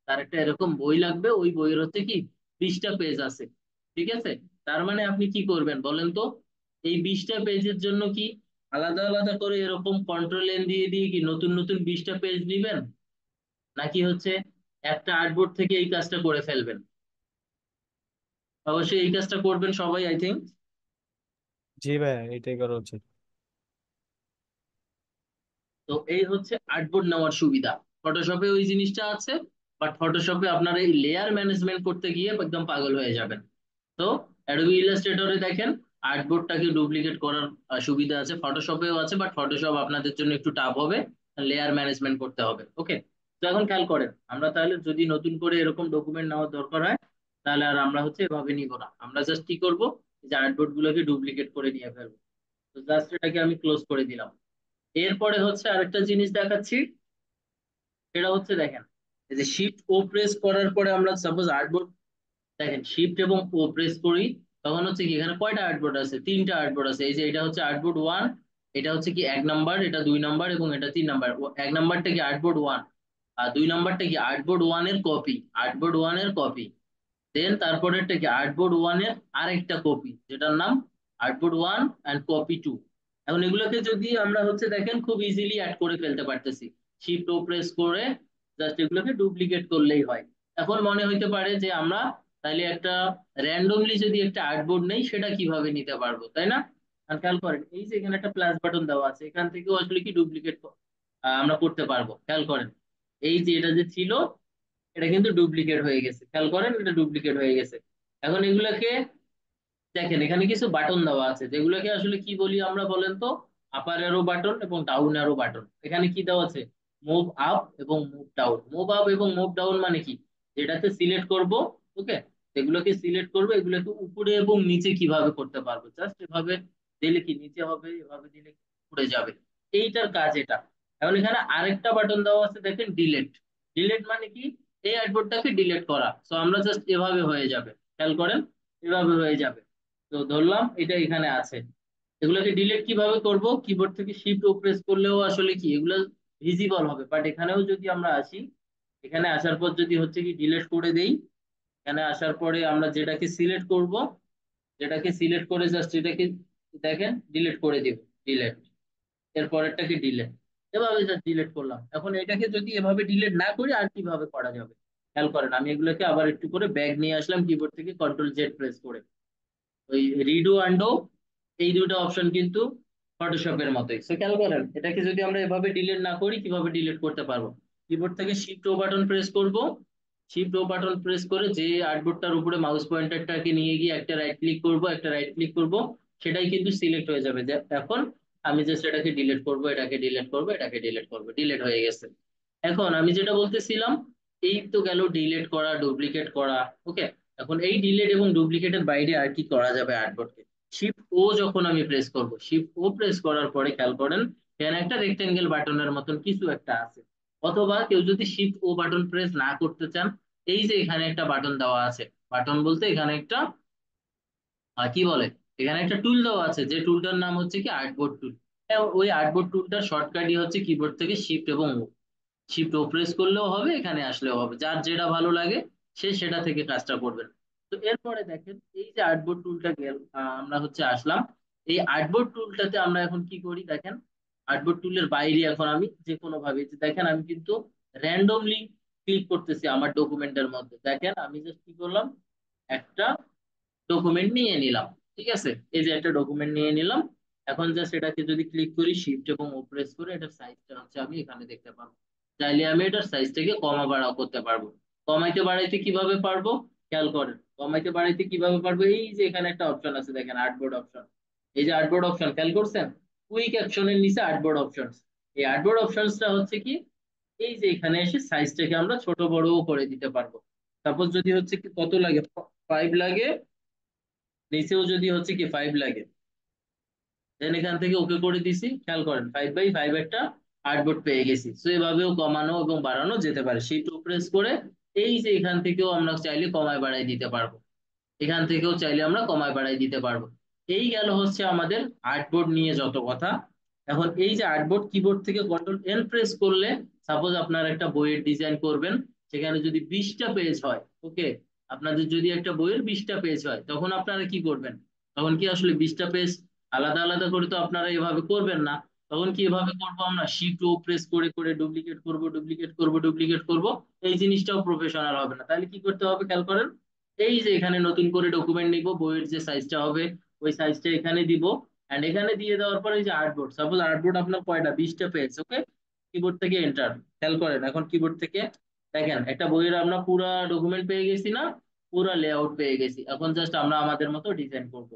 তার একটা এরকম বই লাগবে, ওই বইয়ের হচ্ছে কি 20টা পেজ আছে, ঠিক আছে? তার মানে আপনি কি করবেন বলেন তো? এই 20টা পেজের জন্য কি আলাদা আলাদা করে এরকম কন্ট্রোল এন দিয়ে দিয়ে কি নতুন নতুন 20টা পেজ নিবেন, নাকি হচ্ছে একটা আর্টবোর্ড থেকে এই কাজটা করে ফেলবেন? অবশ্যই এই কাজটা করবেন সবাই, আই থিঙ্ক। জি ভাইয়া, এটাই করা উচিত। তো এই হচ্ছে আর্টবোর্ড নেওয়ার সুবিধা। ফটোশপে ওই জিনিসটা আছে, বাট ফটোশপে আপনারা এই লেয়ার ম্যানেজমেন্ট করতে গিয়ে একদম পাগল হয়ে যাবেন। তো অ্যাডোবি ইলাস্ট্রেটরে দেখেন, আর্টবোর্ডটাকে ডুপ্লিকেট করার সুবিধা আছে, ফটোশপেও আছে, বাট ফটোশপ আপনাদের জন্য একটু টাফ হবে, লেয়ার ম্যানেজমেন্ট করতে হবে। ওকে, তো এখন খেয়াল করেন, আমরা তাহলে যদি নতুন করে এরকম ডকুমেন্ট নেওয়ার দরকার হয়, তাহলে আর আমরা হচ্ছে এভাবে নিব না, আমরা জাস্ট কি করবো, যে আর্টবোর্ড গুলোকে ডুপ্লিকেট করে নিয়ে ফেলবো। তো জাস্ট এটাকে আমি ক্লোজ করে দিলাম। এরপরে হচ্ছে আরেকটা জিনিস দেখাচ্ছি, সেটা হচ্ছে দেখেন, এই যে শিফট ও প্রেস করার পরে আমরা সাপোজ আর্টবোর্ড, দেখেন শিফট এবং ও প্রেস করি, তখন হচ্ছে কি এখানে কয়টা আর্টবোর্ড আছে? 3টা আর্টবোর্ড আছে। এই যে এটা হচ্ছে আর্টবোর্ড ওয়ান, এটা হচ্ছে কি 1 নাম্বার, এটা 2 নাম্বার এবং এটা 3 নাম্বার। 1 নাম্বারটা কি আর্টবোর্ড ওয়ান, আর 2 নাম্বারটা কি আর্টবোর্ড ওয়ানের কপি, আর্টবোর্ড ওয়ানের কপি। দেন তারপরেরটা কি আর্টবোর্ড ওয়ানের আরেকটা কপি, যেটার নাম artboard one and copy to. এখন এগুলোকে যদি আমরা হচ্ছে দেখেন খুব ইজিলি অ্যাড করে ফেলতে পারতেছি, শিফট ও প্রেস করে জাস্ট এগুলোকে ডুপ্লিকেট করলেই হয়। এখন মনে হইতে পারে যে আমরা তাইলে একটা র্যান্ডমলি যদি একটা আর্টবোর্ড নেই, সেটা কিভাবে নিতে পারবো, তাই না? আর খেয়াল করেন, এই যে এখানে একটা প্লাস বাটন দেওয়া আছে, এখান থেকেও আসলে কি ডুপ্লিকেট আমরা করতে পারবো। খেয়াল করেন, এই যে এটা যে ছিল, এটা কিন্তু ডুপ্লিকেট হয়ে গেছে, খেয়াল করেন, এটা ডুপ্লিকেট হয়ে গেছে। এখন এগুলাকে দেখেন, এখানে কিছু বাটন দেওয়া আছে, যেগুলোকে আসলে কি বলি আমরা বলেন তো? আপার অ্যারো বাটন এবং ডাউন অ্যারো বাটন। এখানে কি দেওয়া আছে? মুভ আপ এবং মুভ ডাউন। মুভ আপ এবং মুভ ডাউন মানে কি? যেটাতে সিলেক্ট করব, ওকে, এগুলোকে সিলেক্ট করবো, এগুলোকে উপরে এবং নিচে কিভাবে করতে পারবো, জাস্ট এভাবে দিলে কি নিচে হবে, এভাবে দিলে উপরে যাবে। এইটার কাজ এটা। এখন এখানে আরেকটা বাটন দেওয়া আছে দেখেন, ডিলেট। ডিলেট মানে কি, এই আর্টবোর্ডটাকে ডিলেট করা। তো আমরা জাস্ট এভাবে হয়ে যাবে, খেয়াল করেন, এভাবে হয়ে যাবে। তো ধরলাম এটা এখানে আছে। এগুলোকে ডিলিট কিভাবে করব, কিবোর্ড থেকে শিফট ও প্রেস করলেও আসলে কি এগুলো ভিজিবল হবে, বাট এখানেও যদি আমরা আসি, এখানে আসার পর যদি হচ্ছে কি ডিলিট করে দেই, এখানে আসার পরে আমরা যেটাকে সিলেক্ট করব, যেটাকে সিলেক্ট করে জাস্ট এটাকে দেখেন ডিলিট করে দিব, ডিলিট, এর পরেরটাকে ডিলিট, এভাবে জাস্ট ডিলিট করলাম। এখন এটাকে যদি এভাবে ডিলিট না করি আর কিভাবে করা যাবে, খেয়াল করেন, আমি এগুলোকে আবার একটু করে ব্যাগ নিয়ে আসলাম কিবোর্ড থেকে কন্ট্রোল জেড প্রেস করে। ওই রিডো আন্ডো এই দুটো অপশন কিন্তু ফটোশপের মতোই। সো খেয়াল করেন, এটাকে যদি আমরা এভাবে ডিলিট না করি কিভাবে ডিলিট করতে পারবো, কিবোর্ড থেকে শিফট ও বাটন প্রেস করব, শিফট ও বাটন প্রেস করে যে আর্টবোর্ডটার উপরে মাউস পয়েন্টারটাকে নিয়ে গিয়ে একটা রাইট ক্লিক করব, একটা রাইট ক্লিক করব, সেটাই কিন্তু সিলেক্ট হয়ে যাবে। যে এখন আমি জাস্ট এটাকে ডিলিট করব, এটাকে ডিলিট করব, এটাকে ডিলিট করব, ডিলিট হয়ে গেছে। এখন আমি যেটা বলতেছিলাম, এই তো গেল ডিলিট করা, ডুপ্লিকেট করা। ওকে, এখন এই ডিলিট এবং ডুপ্লিকেটের বাইরে আর কি করা যাবে আর্টবোর্ডকে, শিফট ও যখন আমি প্রেস করব, শিফট ও প্রেস করার পরে খেয়াল করেন এখানে একটা রেক্টেঙ্গেল বাটনের মতন কিছু একটা আছে। অথবা কেউ যদি শিফট ও বাটন প্রেস না করতে চান, এই যে এখানে একটা বাটন দেওয়া আছে, বাটন বলতে এখানে একটা কি বলে, এখানে একটা টুল দেওয়া আছে, যে টুলটার নাম হচ্ছে কি আর্টবোর্ড টুল। ওই আর্টবোর্ড টুলটার শর্টকাটই হচ্ছে কিবোর্ড থেকে শিফট এবং ও, শিফট ও প্রেস করলেও হবে, এখানে আসলেও হবে, যার যেটা ভালো লাগে সে সেটা থেকে কাজটা করবেন। তো এরপরে দেখেন এই যে আর্টবোর্ড টুলটা গেল, আমরা হচ্ছে আসলাম এই আর্টবোর্ড টুলটাতে। আমরা এখন কি করি দেখেন, আর্টবোর্ড টুলের বাইরে এখন আমি যে কোনো ভাবে, যে দেখেন আমি কিন্তু র্যান্ডমলি ক্লিক করতেছি আমার ডকুমেন্টের মধ্যে। দেখেন আমি জাস্ট কি করলাম, একটা ডকুমেন্ট নিয়ে নিলাম, ঠিক আছে, এই যে একটা ডকুমেন্ট নিয়ে নিলাম। এখন জাস্ট এটাকে যদি ক্লিক করি শিফট এবং ও প্রেস করে, এটার সাইজটা হচ্ছে আমি এখানে দেখতে পারবো। চাইলে আমি এটার সাইজটাকে কমা বাড়াও করতে পারবো। কমাইতে বাড়াইতে কিভাবে পারবো, খেয়াল করেন, কমাইতে বাড়াইতে কিভাবে পারবো, এই যে এখানে একটা অপশন আছে দেখেন, আর্টবোর্ড অপশন। এই যে আর্টবোর্ড অপশন, খেয়াল করছেন, কুইক অ্যাকশনের নিচে আর্টবোর্ড অপশনস। এই আর্টবোর্ড অপশনসটা হচ্ছে কি, এই যে এখানে এসে সাইজটাকে আমরা ছোট বড়ও করে দিতে পারবো। সাপোজ যদি হচ্ছে কি কত লাগে, 5 লাগে, নিচেও যদি হচ্ছে কি 5 লাগে, দেন এখান থেকে ওকে করে দিছি, খেয়াল করেন 5x5 একটা আর্টবোর্ড পেয়ে গেছি। তো এভাবেও কমানো এবং বাড়ানো যেতে পারে, শিফট প্রেস করে এই যে এখান থেকেও আমরা চাইলে কমায় বাড়াই দিতে পারবো, এখান থেকেও চাইলে আমরা কমায় বাড়াই দিতে পারবো। এই গেল হচ্ছে আমাদের আর্টবোর্ড নিয়ে যত কথা। এখন এই যে আর্টবোর্ড, কিবোর্ড থেকে কন্ট্রোল এন প্রেস করলে, সাপোজ আপনারা একটা বইয়ের ডিজাইন করবেন, সেখানে যদি 20টা পেজ হয়, ওকে, আপনাদের যদি একটা বইয়ের 20টা পেজ হয়, তখন আপনারা কি করবেন, তখন কি আসলে 20টা পেজ আলাদা আলাদা করে তো আপনারা এভাবে করবেন না। তখন কি এভাবে করবো, আমরা শিফট ও প্রেস করে করে ডুপ্লিকেট করব, ডুপ্লিকেট করব, ডুপ্লিকেট করব। এই জিনিসটাও প্রফেশনাল হবে না। তাহলে কি করতে হবে, খেয়াল করেন, এই যে এখানে নতুন করে ডকুমেন্ট নিব, বইয়ের যে সাইজটা হবে ওই সাইজটা এখানে দিব। এন্ড এখানে দিয়ে দেওয়ার পরে এই যে আর্টবোর্ড, সাপোজ আর্টবোর্ড আপনার কয়টা, 20টা পেজ, ওকে, কিবোর্ড থেকে এন্টার। খেয়াল করেন, এখন কিবোর্ড থেকে দেখেন একটা বইয়ের আমরা পুরা ডকুমেন্ট পেয়ে গেছি না, পুরা লেআউট পেয়ে গেছি। এখন জাস্ট আমরা আমাদের মতো ডিজাইন করব।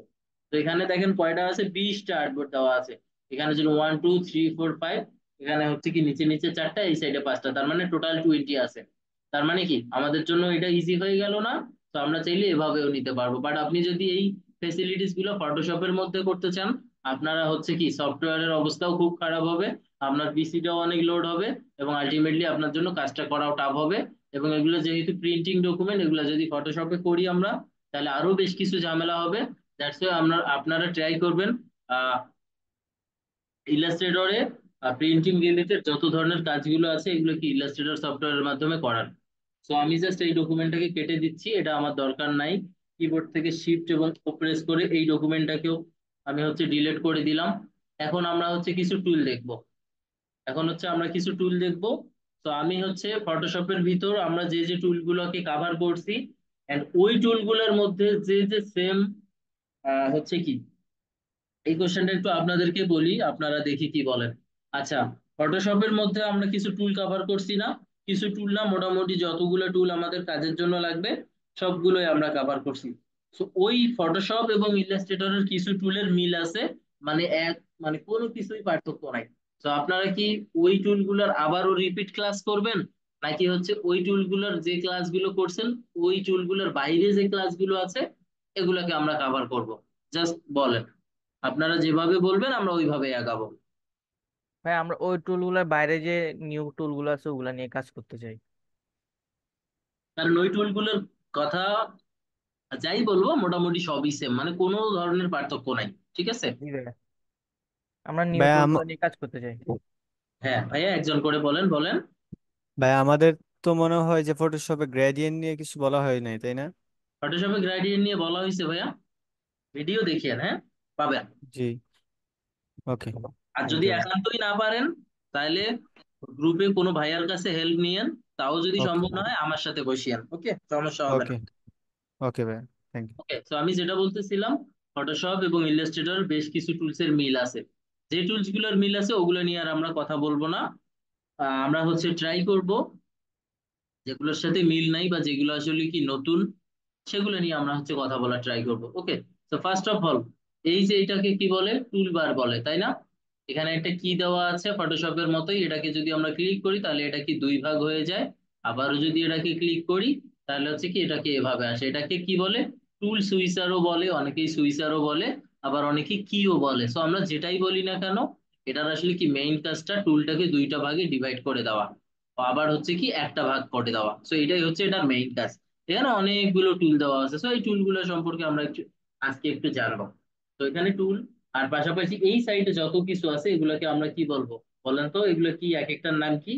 তো এখানে দেখেন কয়টা আছে, 20টা আর্টবোর্ড দেওয়া আছে। এখানে ছিল 1 2 3 4 5, এখানে হচ্ছে কি নিচে নিচে 4টা, এই সাইডে 5টা, তার মানে টোটাল 20 আছে। তার মানে কি আমাদের জন্য এটা ইজি হয়ে গেল না। তো আমরা চাইলে এভাবেও নিতে পারবো, বাট আপনি যদি এই ফেসিলিটিস গুলো ফটোশপের মধ্যে করতে চান, আপনারা হচ্ছে কি সফটওয়্যারের অবস্থাও খুব খারাপ হবে, আপনার পিসিটাও অনেক লোড হবে, এবং আলটিমেটলি আপনার জন্য কাজটা করাও টাফ হবে। এবং এগুলো যেহেতু প্রিন্টিং ডকুমেন্ট, এগুলো যদি ফটোশপে করি আমরা, তাহলে আরো বেশ কিছু ঝামেলা হবে। দ্যাটস ওয়াই আপনারা ট্রাই করবেন ইলাস্ট্রেটরে প্রিন্টিং রিলেটেড যত ধরনের কাজগুলো আছে এগুলো কি ইলাস্ট্রেটর সফটওয়্যারের মাধ্যমে করার। সো আমি জাস্ট এই ডকুমেন্টটাকে কেটে দিচ্ছি, এটা আমার দরকার নাই। কিবোর্ড থেকে শিফট এবং প্রেস করে এই ডকুমেন্টটাকেও আমি হচ্ছে ডিলিট করে দিলাম। এখন আমরা হচ্ছে কিছু টুল দেখব, এখন হচ্ছে আমরা কিছু টুল দেখব। তো আমি হচ্ছে ফটোশপের ভিতর আমরা যে যে টুলগুলোকে কভার করছি, এন্ড ওই টুলগুলোর মধ্যে যে যে সেম হচ্ছে কি, এই কোশ্চেনটা একটু আপনাদেরকে বলি, আপনারা দেখি কি বলেন। আচ্ছা, ফটোশপের মধ্যে আমরা কিছু টুল কভার করছি না, কিছু টুল না, মোটামুটি যতগুলো টুল আমাদের কাজের জন্য লাগবে সবগুলোই আমরা কভার করছি। তো ওই ফটোশপ এবং ইলাস্ট্রেটরের কিছু টুলের মিল আছে, মানে এক, মানে কোনো কিছুই পার্থক্য নাই। তো আপনারা কি ওই টুলগুলোর আবারও রিপিট ক্লাস করবেন, নাকি হচ্ছে ওই টুলগুলোর যে ক্লাসগুলো করছেন ওই টুলগুলোর বাইরে যে ক্লাসগুলো আছে এগুলোকে আমরা কভার করব? জাস্ট বলেন, আপনারা যেভাবে বলবেন আমরা ওইভাবেই আগাবো। ভাই আমরা ওই টুলগুলোর বাইরে যে নিউ টুলগুলো আছে ওগুলা নিয়ে কাজ করতে চাই। কারণ ওই টুলগুলোর কথা যাই বলবো মোটামুটি সবই সেম, মানে কোনো ধরনের পার্থক্য নাই। ঠিক আছে? জি ভাই, আমরা নিউ ভাইয়া টুলগুলো নিয়ে কাজ করতে চাই। হ্যাঁ ভাইয়া, একজন করে বলেন বলেন। ভাইয়া আমাদের তো মনে হয় যে ফটোশপে গ্রেডিয়েন্ট নিয়ে কিছু বলা হয় নাই, তাই না? ফটোশপে গ্রেডিয়েন্ট নিয়ে বলা হয়েছে ভাইয়া, ভিডিও দেখিয়েন, হ্যাঁ পাবেন। জি, ওকে, আর থ্যাংক যদি ইউ। একান্তই না পারেন তাহলে গ্রুপে কোনো ভাইয়ার কাছে হেল্প নিয়েন, তাও যদি ওকে, সম্ভব না হয় আমার সাথে বসিয়েন, ওকে, সমস্যা হবে না। ওকে, ওকে ভাইয়া, থ্যাংক ইউ। ওকে, তো আমি যেটা বলতেছিলাম, ফটোশপ এবং ইলাস্ট্রেটর বেশ কিছু টুলস এর মিল আছে। যে টুলস গুলোর মিল আছে ওগুলো নিয়ে আর আমরা কথা বলবো না। আমরা হচ্ছে ট্রাই করব যেগুলোর সাথে মিল নাই বা যেগুলো আসলে কি নতুন সেগুলো নিয়ে আমরা হচ্ছে কথা বলা ট্রাই করব। ওকে, তো ফার্স্ট অফ অল, এই যে এটাকে কি বলে, টুল বার বলে, তাই না? এখানে একটা কি দেওয়া আছে ফটোশপের মতোই, এটাকে যদি আমরা ক্লিক করি তাহলে এটা কি দুই ভাগ হয়ে যায়। আবারও যদি এটাকে ক্লিক করি তাহলে হচ্ছে কি এটাকে এভাবে আসে। এটাকে কি বলে? টুল সুইচারও বলে, অনেকেই সুইচারও বলে, আবার অনেকে কিও বলে। সো আমরা যেটাই বলি না কেন, এটার আসলে কি মেইন কাজটা টুলটাকে দুইটা ভাগে ডিভাইড করে দেওয়া, আবার হচ্ছে কি একটা ভাগ করে দেওয়া। সো এটাই হচ্ছে এটার মেইন কাজ। এখানে অনেকগুলো টুল দেওয়া আছে, সো এই টুলগুলো সম্পর্কে আমরা একটু আজকে একটু জানবো। তো এখানে টুল আর পাশাপাশি এই সাইডে যত কিছু আছে এগুলোকে আমরা কি বলবো বলেন তো? এগুলো কি এক একটার নাম কি?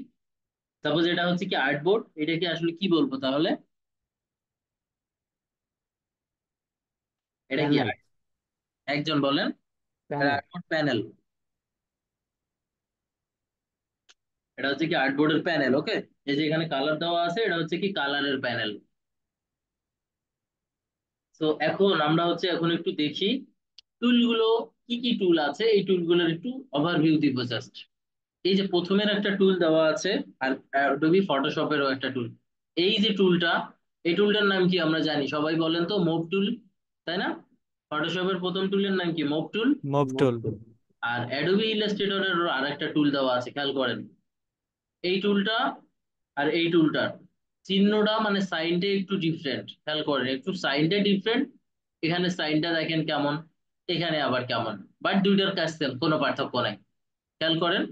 সাপোজ এটা হচ্ছে কি আর্টবোর্ড, এটাকে আসলে কি বলবো তাহলে? এটা কি প্যানেল। art? একজন বলেন। প্যানেল। আর্টবোর্ড প্যানেল, এটা হচ্ছে কি আর্টবোর্ডের প্যানেল। ওকে, এই যে এখানে কালার দেওয়া আছে এটা হচ্ছে কি কালারের প্যানেল। তো এখন আমরা হচ্ছে এখন একটু দেখি টুলগুলো, কি কি টুল আছে এই টুলগুলোর একটু ওভারভিউ দিব জাস্ট। এই যে প্রথমের একটা টুল দেওয়া আছে, আর অ্যাডোবি ফটোশপেরও একটা টুল। এই যে টুলটা, এই টুলটার নাম কি আমরা জানি, সবাই বলেন তো? মুভ টুল, তাই না? ফটোশপের প্রথম টুলের নাম কি? Move tool. Move tool. আর অ্যাডোবি ইলাস্ট্রেটরের আর একটা টুল দেওয়া আছে, খেয়াল করেন এই টুলটা আর এই টুলটার চিহ্নটা মানে সাইনটা একটু ডিফারেন্ট, খেয়াল করেন একটু সাইনটা ডিফারেন্ট। এখানে সাইনটা দেখেন কেমন, এখানে আবার কেমন, বাট দুইটার কাজ সেম, কোনো পার্থক্য নাই। খেয়াল করেন,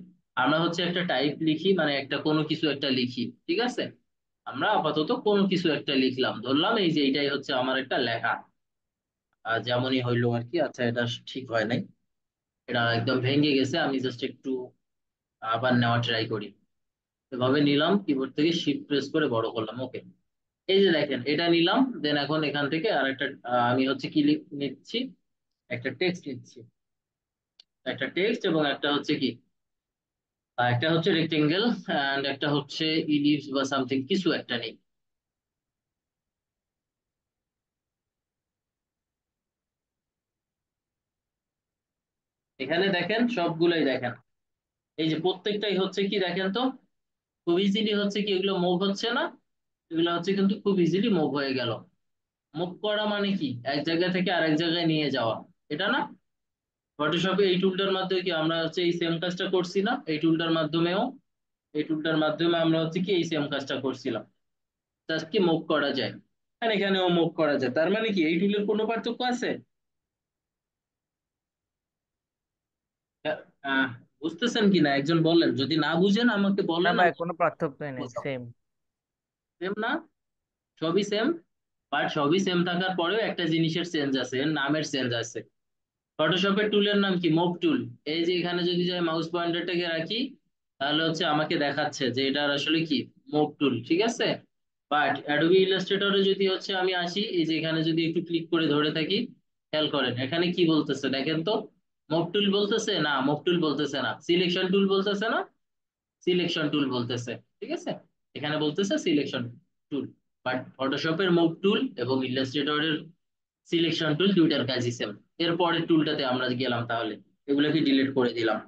আমরা হচ্ছে একটা টাইপ লিখি, মানে একটা কোনো কিছু একটা লিখি, ঠিক আছে? আমরা আপাতত কোনো কিছু একটা লিখলাম, ধরলাম এই যে এইটাই হচ্ছে আমার একটা লেখা। যেমনই হইলো আর কি। আচ্ছা, এটা ঠিক হয় নাই, এটা একদম ভেঙে গেছে, আমি জাস্ট একটু আবার নেওয়া ট্রাই করি। এভাবে নিলাম, কিবোর্ড থেকে শিফট প্রেস করে বড় করলাম। ওকে, এই যে দেখেন এটা নিলাম, দেন এখন এখান থেকে আর একটা আমি হচ্ছে কি নিচ্ছি, একটা টেক্সট নিচ্ছি, একটা টেক্সট এবং একটা হচ্ছে কি একটা হচ্ছে রেক্টেঙ্গেল এন্ড একটা হচ্ছে ইলিপস বা সামথিং কিছু একটা নেই। এখানে দেখেন সবগুলাই দেখেন, এই যে প্রত্যেকটাই হচ্ছে কি দেখেন তো, খুব ইজিলি হচ্ছে কি এগুলো মুভ হচ্ছে না? এগুলো হচ্ছে কিন্তু খুব ইজিলি মুভ হয়ে গেল। মুভ করা মানে কি এক জায়গা থেকে আরেক জায়গায় নিয়ে যাওয়া, এটা না? ফটোশপে এই টুলটার মাধ্যমে কি আমরা হচ্ছে এই সেম কাজটা করছি না? এই টুলটার মাধ্যমেও, এই টুলটার মাধ্যমে আমরা হচ্ছে কি এই সেম কাজটা করছিলাম, জাস্ট কি মুভ করা যায়। আর এখানেও মুভ করা যায়, তার মানে কি এই টুলের কোনো পার্থক্য আছে? আহ, আহ, বুঝতেছেন কি না একজন বলেন, যদি না বুঝেন আমাকে না বলেন, ভাই, আমি কোনো পার্থক্য নেই, বোঝাবো। সেম। সেম না? সবই সেম, বাট সবই সেম থাকার পরেও একটা জিনিসের চেঞ্জ আছে, এর নামের চেঞ্জ আছে। ফটোশপের টুলের নাম কি? মুভ টুল। এই যে এখানে যদি যাই মাউস পয়েন্টারটাকে রাখি তাহলে হচ্ছে আমাকে দেখাচ্ছে যে এটার আসলে কি মুভ টুল, ঠিক আছে? বাট অ্যাডোবি ইলাস্ট্রেটরে যদি হচ্ছে আমি আসি, এই যে এখানে যদি একটু ক্লিক করে ধরে থাকি, খেয়াল করেন এখানে কি বলতেছে দেখেন তো? মুভ টুল বলতেছে না, মুভ টুল বলতেছে না, সিলেকশন টুল বলতেছে না, সিলেকশন টুল বলতেছে, ঠিক আছে? এখানে বলতেছে সিলেকশন টুল। বাট ফটোশপের মুভ টুল এবং ইলাস্ট্রেটরের সিলেকশন টুল দুইটার কাজই সেম। এরপরের টুলটাতে আমরা গেলাম, তাহলে এগুলোকে ডিলিট করে দিলাম।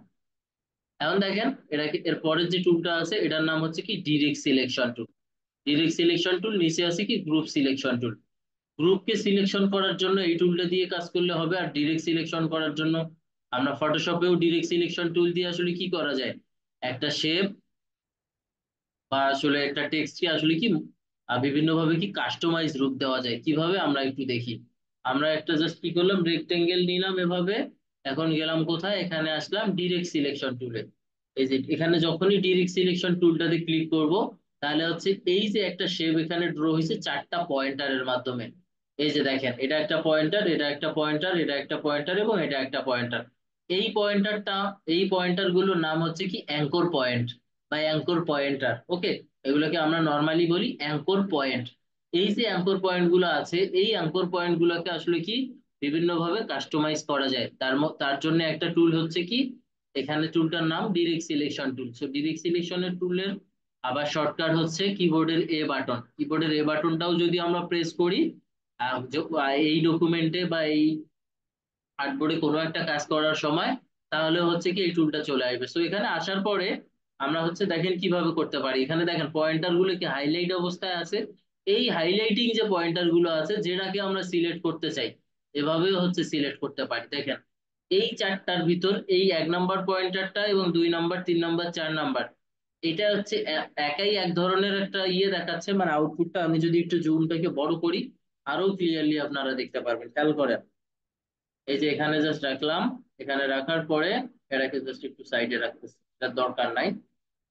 এখন দেখেন এটাকে, এর পরের যে টুলটা আছে এটার নাম হচ্ছে কি ডিরেক্ট সিলেকশন টুল। ডিরেক্ট সিলেকশন টুল নিচে আছে কি গ্রুপ সিলেকশন টুল। গ্রুপকে সিলেকশন করার জন্য এই টুলটা দিয়ে কাজ করলে হবে, আর ডিরেক্ট সিলেকশন করার জন্য আমরা ফটোশপেও ডিরেক্ট সিলেকশন টুল দিয়ে আসলে কি করা যায়, একটা শেপ বা আসলে একটা টেক্সটকে আসলে কি বিভিন্ন ভাবে কি কাস্টমাইজ রূপ দেওয়া যায় কিভাবে আমরা একটু দেখি। আমরা একটা জাস্ট কি করলাম, রেক্টেঙ্গেল নিলাম এভাবে। এখন গেলাম কোথায়, এখানে আসলাম ডিরেক্ট সিলেকশন টুলে। এই যে এখানে যখনই ডিরেক্ট সিলেকশন টুলটাতে ক্লিক করব, তাহলে হচ্ছে এই যে একটা শেপ এখানে ড্র হয়েছে চারটা পয়েন্টারের মাধ্যমে। এই যে দেখেন, এটা একটা পয়েন্টার, এটা একটা পয়েন্টার, এটা একটা পয়েন্টার এবং এটা একটা পয়েন্টার। এই পয়েন্টারটা, এই পয়েন্টার গুলোর নাম হচ্ছে কি অ্যাঙ্কর পয়েন্ট বা অ্যাঙ্কর পয়েন্টার। ওকে, এগুলোকে আমরা নর্মালি বলি অ্যাঙ্কর পয়েন্ট। এই যে অ্যাঙ্কর পয়েন্ট গুলো আছে, এই অ্যাঙ্কর পয়েন্ট গুলোকে আসলে কি বিভিন্ন ভাবে কাস্টমাইজ করা যায়। তার জন্য একটা টুল হচ্ছে কি, এখানে টুলটার নাম direct selection tool. So direct সিলেকশনের টুলের আবার শর্টকাট হচ্ছে কিবোর্ডের এ বাটন। কিবোর্ডের এ বাটনটাও যদি আমরা প্রেস করি, এই ডকুমেন্টে বা এই আর্টবোর্ডে কোনো একটা কাজ করার সময়, তাহলে হচ্ছে কি এই টুলটা চলে আসবে। সো এখানে আসার পরে আমরা হচ্ছে দেখেন কিভাবে করতে পারি। এখানে দেখেন পয়েন্টার গুলো কি হাইলাইট অবস্থায় আছে। এই হাইলাইটিং যে পয়েন্টার গুলো আছে, যেটাকে আমরা সিলেক্ট করতে চাই, এভাবেও হচ্ছে সিলেক্ট করতে পারি। দেখেন এই চারটার ভিতর এই 1 নাম্বার পয়েন্টারটা এবং 2 নাম্বার, 3 নাম্বার, 4 নাম্বার, এটা হচ্ছে একাই এক ধরনের একটা দেখাচ্ছে, মানে আউটপুটটা আমি যদি একটু জুমটাকে বড় করি, আরো ক্লিয়ারলি আপনারা দেখতে পারবেন। খেয়াল করেন, এই যে এখানে জাস্ট রাখলাম, এখানে রাখার পরে এটাকে জাস্ট একটু সাইডে রাখতেছি, এটার দরকার নাই।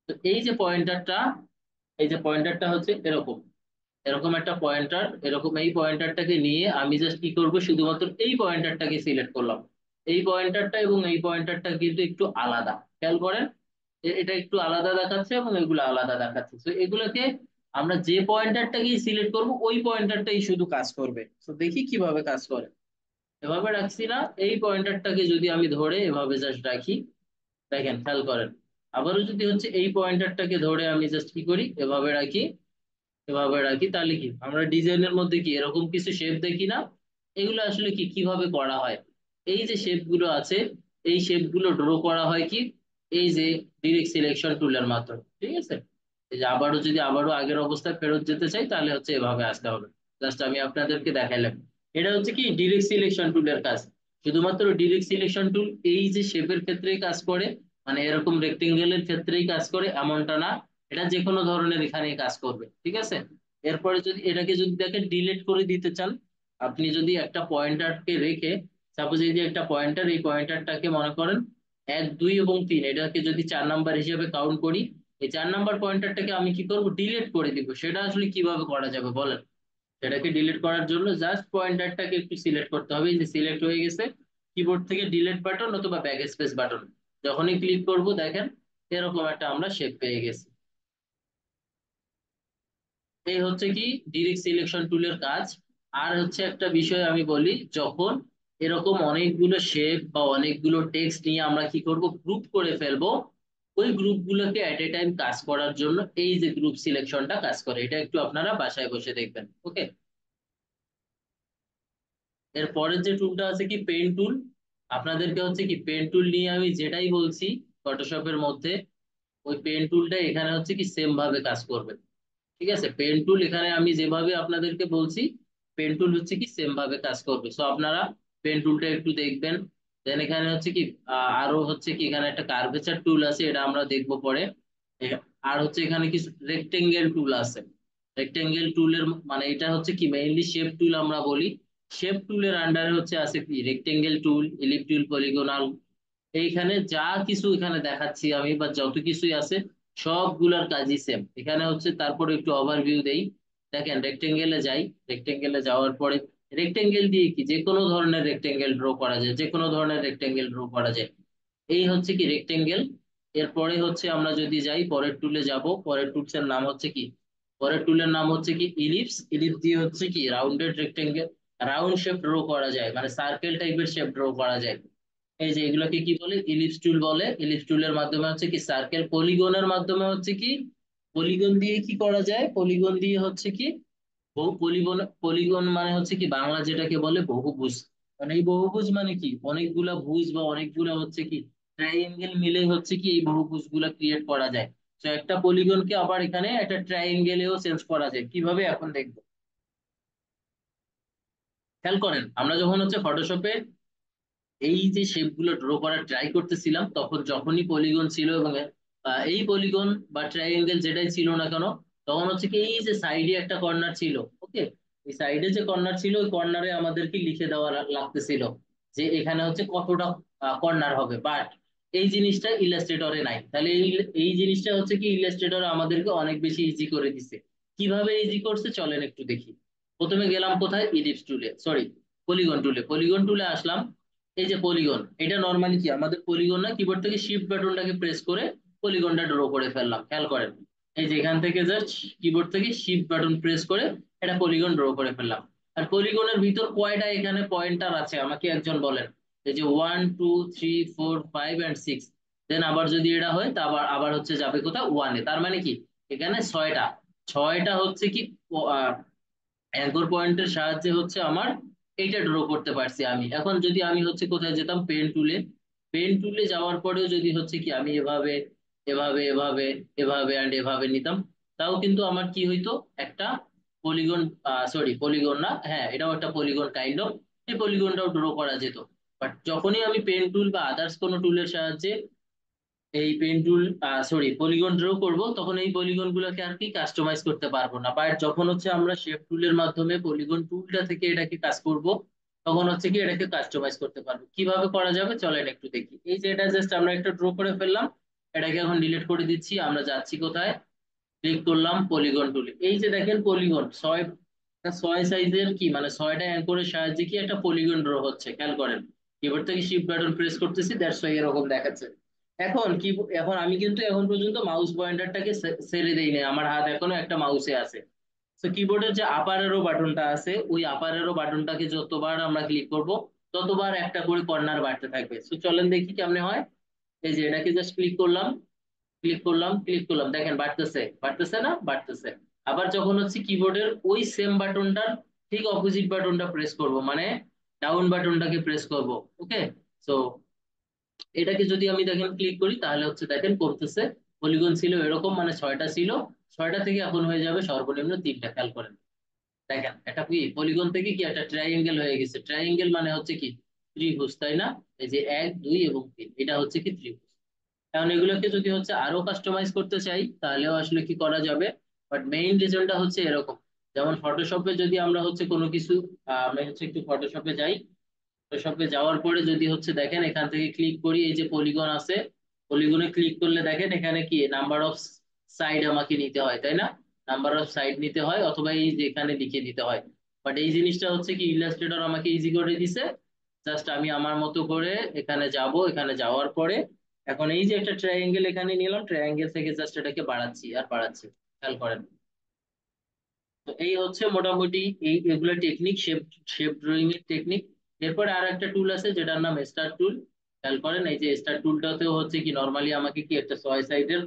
তো এই যে পয়েন্টারটা, এই যে পয়েন্টারটা হচ্ছে এরকম, এরকম একটা পয়েন্টার। এরকম এই পয়েন্টারটাকে নিয়ে আমি জাস্ট কি করব, শুধুমাত্র এই পয়েন্টারটাকে সিলেক্ট করলাম। এই পয়েন্টারটা এবং এই পয়েন্টারটা কিন্তু একটু আলাদা, খেয়াল করেন। এটা একটু আলাদা দেখাচ্ছে এবং এগুলো আলাদা দেখাচ্ছে। তো এগুলোকে আমরা যে পয়েন্টারটাকেই সিলেক্ট করব, ওই পয়েন্টারটাই শুধু কাজ করবে। তো দেখি কিভাবে কাজ করে। এভাবে রাখছি না, এই পয়েন্টারটাকে যদি আমি ধরে এভাবে জাস্ট রাখি, দেখেন খেয়াল করেন। আবারও যদি হচ্ছে এই পয়েন্টারটাকে ধরে আমি জাস্ট কি করি, এভাবে রাখি, এভাবে রাখি, তাহলে কি আমরা ডিজাইনের মধ্যে কি এরকম কিছু শেপ দেখি না? এগুলো আসলে কি কিভাবে করা হয়, এই যে শেপ গুলো আছে, এই শেপ গুলো ড্র করা হয় কি এই যে ডিরেক্ট সিলেকশন টুলের মাধ্যমে। ঠিক আছে, এই যে আবারও আগের অবস্থায় ফেরত যেতে চাই, তাহলে হচ্ছে এভাবে আসতে হবে। জাস্ট আমি আপনাদেরকে দেখাইলাম, এটা হচ্ছে কি ডিরেক্ট সিলেকশন টুলের কাজ। শুধুমাত্র ডিরেক্ট সিলেকশন টুল এই যে শেপের ক্ষেত্রেই কাজ করে, মানে এরকম রেক্টেঙ্গেলের ক্ষেত্রেই কাজ করে এমনটা না, এটা যে কোনো ধরনের এখানেই কাজ করবে। ঠিক আছে, এরপরে যদি এটাকে যদি দেখেন ডিলিট করে দিতে চান, আপনি যদি একটা পয়েন্টারকে রেখে, সাপোজ এই যে একটা পয়েন্টার, এই পয়েন্টারটাকে মনে করেন 1, 2 এবং 3, এটাকে যদি 4 নাম্বার হিসেবে কাউন্ট করি, এই 4 নাম্বার পয়েন্টারটাকে আমি কি করব, ডিলিট করে দিব। সেটা আসলে কিভাবে করা যাবে বলেন? সেটাকে ডিলিট করার জন্য জাস্ট পয়েন্টারটাকে একটু সিলেক্ট করতে হবে। এই যে সিলেক্ট হয়ে গেছে, কিবোর্ড থেকে ডিলিট বাটন অথবা ব্যাক স্পেস বাটন যখনই ক্লিক করব, দেখেন এরকম একটা আমরা শেপ পেয়ে গেছি। এই হচ্ছে কি ডিরেক্ট সিলেকশন টুলের কাজ। আর হচ্ছে একটা বিষয় আমি বলি, যখন এরকম অনেকগুলো শেপ বা অনেকগুলো টেক্সট নিয়ে আমরা কি করব, গ্রুপ করে ফেলবো, ওই গ্রুপগুলোকে এট এ টাইম কাজ করার জন্য এই যে গ্রুপ সিলেকশনটা কাজ করে। এটা একটু আপনারা বাসায় বসে দেখবেন। ওকে, এর পরের যে টুলটা আছে কি পেন টুল। আপনাদেরকে হচ্ছে কি পেন টুল নিয়ে আমি যেটাই বলছি ফটোশপের মধ্যে, ওই পেন টুলটা এখানে হচ্ছে কি সেম ভাবে কাজ করবে। ঠিক আছে, পেন টুল এখানে আমি যেভাবে আপনাদেরকে বলছি, পেন টুল হচ্ছে কি সেম ভাবে কাজ করবে। সো আপনারা পেন টুলটা একটু দেখবেন। দেন এখানে হচ্ছে কি আরো হচ্ছে কি এখানে একটা কার্ভেচার টুল আছে, এটা আমরা দেখবো পরে। আর হচ্ছে এখানে কিছু রেক্টেঙ্গেল টুল আছে। রেক্টেঙ্গেল টুলের মানে এটা হচ্ছে কি মেইনলি শেপ টুল আমরা বলি। শেপ টুলের আন্ডারে হচ্ছে আছে কি রেক্টেঙ্গেল টুল, এলিপ টুল, পলিগনাল। এইখানে যা কিছু এখানে দেখাচ্ছি আমি বা যত কিছুই আছে, সবগুলার কাজই সেম। এখানে হচ্ছে তারপরে একটু ওভারভিউ দেই। দেখেন রেক্টেঙ্গেলে যাই, রেক্টেঙ্গেলে যাওয়ার পরে রেক্টেঙ্গেল দিয়ে কি যে কোনো ধরনের রেক্টেঙ্গেল ড্র করা যায়, যে কোনো ধরনের রেক্টেঙ্গেল ড্র করা যায়। এই হচ্ছে কি রেক্টেঙ্গেল। এরপরে হচ্ছে আমরা যদি যাই পরের টুলে যাব, পরের টুলস এর নাম হচ্ছে কি, পরের টুলের নাম হচ্ছে কি ইলিপস। ইলিপস দিয়ে হচ্ছে কি rounded rectangle, round shape draw করা যায়, মানে সার্কেল টাইপের শেপ ড্র করা যায়। এই যে এগুলোকে কি বলে, ইলিপস টুল বলে। ইলিপস টুলের মাধ্যমে হচ্ছে কি সার্কেল, পলিগনের মাধ্যমে হচ্ছে কি পলিগন দিয়ে কি করা যায়, পলিগন দিয়ে হচ্ছে কি বহু পলিগন। পলিগন মানে হচ্ছে কি বাংলা যেটাকে বলে বহুভুজ। মানে এই বহুভুজ মানে কি অনেকগুলা ভুজ বা অনেকগুলা হচ্ছে কি ট্রাইঅ্যাঙ্গেল মিলে হচ্ছে কি এই বহুভুজ গুলা ক্রিয়েট করা যায়। তো একটা পলিগনকে আবার এখানে একটা ট্রাইঅ্যাঙ্গেলেও চেঞ্জ করা যায়, কিভাবে এখন দেখবো। খেয়াল করেন, আমরা যখন হচ্ছে ফটোশপে এই যে শেপ গুলো ড্র করার ট্রাই করতেছিলাম, তখন যখনই পলিগন ছিল এবং এই পলিগন বা ট্রায়াঙ্গেল যেটাই ছিল না কেন, তখন হচ্ছে কি এই যে সাইডে একটা কর্নার ছিল, ওকে, এই সাইডে যে কর্নার ছিল ওই কর্নারে আমাদেরকে লিখে দেওয়া লাগতেছিল যে এখানে হচ্ছে কতটা কর্নার হবে, বাট এই জিনিসটা ইলাস্ট্রেটরে নাই। তাহলে এই জিনিসটা হচ্ছে কি ইলাস্ট্রেটর আমাদেরকে অনেক বেশি ইজি করে দিছে। কিভাবে ইজি করছে চলেন একটু দেখি। প্রথমে গেলাম কোথায়, ইলিপস টুলে, সরি পলিগন টুলে আসলাম। এই যে পলিগন, এটা নর্মালি কি আমাদের পলিগন না, কিবোর্ড থেকে শিফট বাটনটাকে প্রেস করে পলিগনটা ড্র করে ফেললাম, খেয়াল করেন। এই যে এখান থেকে জাস্ট কিবোর্ড থেকে শিফট বাটন প্রেস করে এটা পলিগন ড্র করে ফেললাম। আর পলিগনের ভিতর কয়টা এখানে পয়েন্টার আছে আমাকে একজন বলেন। এই যে 1 2 3 4 5 and 6, দেন আবার যদি এটা হয় তা আবার আবার হচ্ছে যাবে কোথাও 1-এ, তার মানে কি এখানে ছয়টা, ছয়টা হচ্ছে কি অ্যাঙ্কর পয়েন্টের সাহায্যে হচ্ছে আমার এইটা ড্র করতে পারছি আমি। এখন যদি আমি হচ্ছে কোথায় যেতাম, পেন টুলে যাওয়ার পরেও যদি হচ্ছে কি আমি এভাবে এভাবে এভাবে এভাবে অ্যান্ড এভাবে নিতাম, তাও কিন্তু আমার কি হইতো, একটা পলিগন, সরি পলিগন না, হ্যাঁ এটাও একটা পলিগন কাইন্ড অফ, এই পলিগনটাও ড্র করা যেত। বাট যখনই আমি পেন টুল বা আদার্স কোনো টুলের সাহায্যে এই pen tool, sorry polygon draw করব, তখন এই পলিগন গুলোকে আর কি কাস্টমাইজ করতে পারবো না। বাট যখন হচ্ছে আমরা শেপ টুলের মাধ্যমে পলিগন টুলটা থেকে এটাকে কাজ করব, তখন হচ্ছে কি এটাকে কাস্টমাইজ করতে পারবো। কিভাবে করা যাবে চলেন একটু দেখি। এই যে এটা জাস্ট আমরা একটা ড্র করে ফেললাম, এটাকে এখন ডিলিট করে দিচ্ছি। আমরা যাচ্ছি কোথায়, ক্লিক করলাম পলিগন টুলে। এই যে দেখেন পলিগন ছয় সাইজের কি মানে ছয়টা অ্যাঙ্করের সাহায্যে কি একটা পলিগন ড্র হচ্ছে, খেয়াল করেন। কিবোর্ড থেকে শিফট বাটন প্রেস করতেছি, দ্যাটস ওয়াই এরকম দেখাচ্ছে। এখন কি, এখন আমি কিন্তু এখন পর্যন্ত মাউস পয়েন্টারটাকে ছেড়ে দেই নাই, আমার হাত এখনো একটা মাউসে আছে। তো কিবোর্ডের যে আপার অ্যারো বাটনটা আছে, ওই আপার অ্যারো বাটনটাকে যতবার আমরা ক্লিক করব ততবার একটা করে কর্নার বাড়তে থাকবে। তো চলেন দেখি কেমনে হয়। এই যে এটাকে জাস্ট ক্লিক করলাম, দেখেন বাড়তেছে, বাড়তেছে না, বাড়তেছে। আবার যখন হচ্ছে কিবোর্ডের ওই সেম বাটনটার ঠিক অপোজিট বাটনটা প্রেস করব, মানে ডাউন বাটনটাকে প্রেস করব, ওকে। সো এটাকে যদি আমি দেখেন ক্লিক করি তাহলে হচ্ছে দেখেন করতেছে। পলিগন ছিল এরকম, মানে ছয়টা ছিল, ছয়টা থেকে এখন হয়ে যাবে সর্বনিম্ন তিনটা, খেয়াল করেন। দেখেন এটা কি পলিগন থেকে কি একটা ট্রায়াঙ্গেল হয়ে গেছে। ট্রায়াঙ্গেল মানে হচ্ছে কি ত্রিভুজ, তাই না? এই যে 1 2 এবং 3, এটা হচ্ছে কি ত্রিভুজ। কারণ এগুলোকে যদি হচ্ছে আরো কাস্টমাইজ করতে চাই তাহলেও আসলে কি করা যাবে, বাট মেইন রিজনটা হচ্ছে এরকম। যেমন ফটোশপে যদি আমরা হচ্ছে কোনো কিছু, আমরা হচ্ছে একটু ফটোশপে যাই। ফটোশপে যাওয়ার পরে যদি হচ্ছে দেখেন এখান থেকে ক্লিক করি, এই যে পলিগন আছে, পলিগনে ক্লিক করলে দেখেন এখানে কি নাম্বার অফ সাইড আমাকে নিতে হয়, তাই না? নাম্বার অফ সাইড নিতে হয়, অথবা এই যে এখানে লিখে দিতে হয়। বাট এই জিনিসটা হচ্ছে কি ইলাস্ট্রেটর আমাকে ইজি করে দিছে। জাস্ট আমি আমার মতো করে এখানে যাব, এখানে যাওয়ার পরে এখন এই যে একটা ট্রায়াঙ্গেল এখানে নিলাম, ট্রায়াঙ্গেল থেকে জাস্ট এটাকে বাড়াচ্ছি আর বাড়াচ্ছি, খেয়াল করেন। তো এই হচ্ছে মোটামুটি এই এগুলো টেকনিক, শেপ শেপ ড্রয়িং এর টেকনিক। এরপরে আর একটা টুল আছে যেটার নাম স্টার টুল, খেয়াল করেন। এই যে স্টার টুলটাতেও হচ্ছে কি নর্মালি আমাকে কি একটা ছয় সাইডের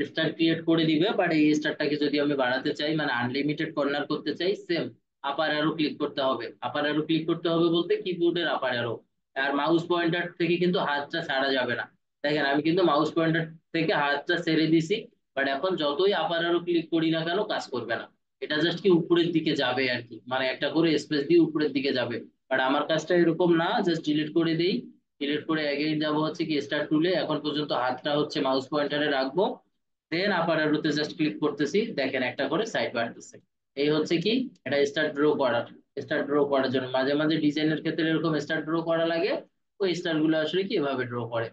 স্টার ক্রিয়েট করে দিবে, বাট এই স্টারটাকে যদি আমি বাড়াতে চাই মানে আনলিমিটেড কর্নার করতে চাই, সেম আপার অ্যারো ক্লিক করতে হবে। আপার অ্যারো ক্লিক করতে হবে বলতে কিবোর্ডের আপার অ্যারো, আর মাউস পয়েন্টার থেকে কিন্তু হাতটা ছাড়া যাবে না। দেখেন আমি কিন্তু মাউস পয়েন্টার থেকে হাতটা ছেড়ে দিছি, বাট এখন যতই আপার অ্যারো ক্লিক করি না কেন কাজ করবে না। এটা জাস্ট কি উপরের দিকে যাবে আর কি, মানে একটা করে স্পেস দিয়ে উপরের দিকে যাবে। বাট আমার কাজটা এরকম না, জাস্ট ডিলিট করে দেই। ডিলিট করে এগেইন যাবো হচ্ছে কি স্টার টুলে, এখন পর্যন্ত হাতটা হচ্ছে মাউস পয়েন্টারে রাখবো, দেন আপার অ্যারোতে জাস্ট ক্লিক করতেছি, দেখেন একটা করে সাইড বাড়তেছে। এই হচ্ছে কি এটা স্টার ড্র করার জন্য মাঝে মাঝে ডিজাইনের ক্ষেত্রে এরকম স্টার ড্র করা লাগে। ওই স্টার গুলো আসলে কি এভাবে ড্র করে।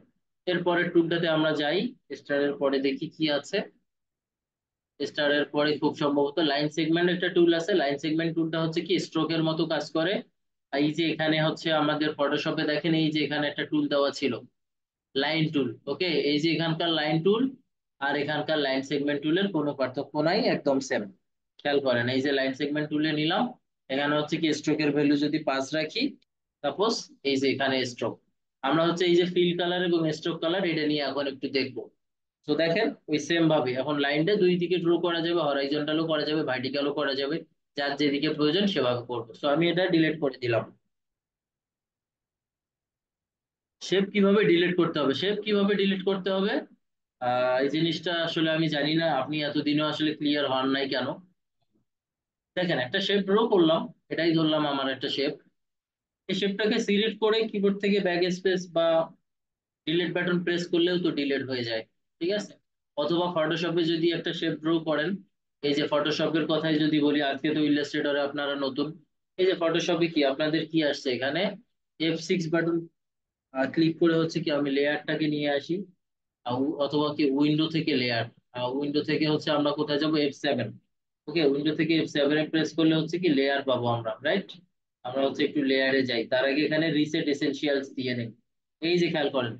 এরপরে টুলটাতে আমরা যাই, স্টারের পরে দেখি কি আছে। স্টারের পরে খুব সম্ভবত লাইন সেগমেন্ট একটা টুল আছে। লাইন সেগমেন্ট টুলটা হচ্ছে কি স্ট্রোকের মতো কাজ করে। আর এই যে এখানে হচ্ছে আমাদের ফটোশপে দেখেন এই যে এখানে একটা টুল দেওয়া ছিল, লাইন টুল, ওকে। এই যে এখানকার লাইন টুল আর এখানকার লাইন সেগমেন্ট টুলের কোনো পার্থক্য নাই, একদম সেম। খেয়াল করেন এই যে লাইন সেগমেন্ট টুলে নিলাম, এখানে হচ্ছে কি স্ট্রোকের ভ্যালু যদি 5 রাখি, সাপোজ এই যে এখানে স্ট্রোক, আমরা হচ্ছে এই যে ফিল কালার এবং স্ট্রোক কালার এটা নিয়ে এখন একটু দেখবো। তো দেখেন ওই সেম ভাবে এখন লাইনটা দুই দিকে ড্র করা যাবে, হরাইজন্টালও করা যাবে, ভার্টিক্যালও করা যাবে, যার যেদিকে প্রয়োজন সেভাবে করবো। তো আমি এটা ডিলিট করে দিলাম। শেপ কিভাবে ডিলিট করতে হবে, এই জিনিসটা আসলে আমি জানি না, আপনি এতদিনও আসলে ক্লিয়ার হন নাই কেন। দেখেন একটা শেপ ড্র করলাম, এটাই ধরলাম আমার একটা শেপ। এই শেপটাকে সিলেক্ট করে কিবোর্ড থেকে ব্যাক স্পেস বা ডিলিট বাটন প্রেস করলেও তো ডিলিট হয়ে যায়। ঠিক আছে। অথবা ফটোশপে যদি একটা শেপ ড্র করেন, এই যে ফটোশপের কথাই যদি বলি, আজকে তো ইলাস্ট্রেটরে আপনারা নতুন, এই যে ফটোশপে কি আপনাদের কি আসছে এখানে, F6 বাটন ক্লিক করে হচ্ছে কি আমি লেয়ারটাকে নিয়ে আসি, অথবা কি উইন্ডো থেকে লেয়ার, উইন্ডো থেকে হচ্ছে আমরা কোথায় যাবো, F7। ওকে, উইন্ডো থেকে F7 এ প্রেস করলে হচ্ছে কি লেয়ার পাবো আমরা, রাইট। আমরা হচ্ছে একটু লেয়ারে যাই, তার আগে এখানে রিসেট এসেনশিয়ালস দিয়ে নেই। এই যে খেয়াল করেন,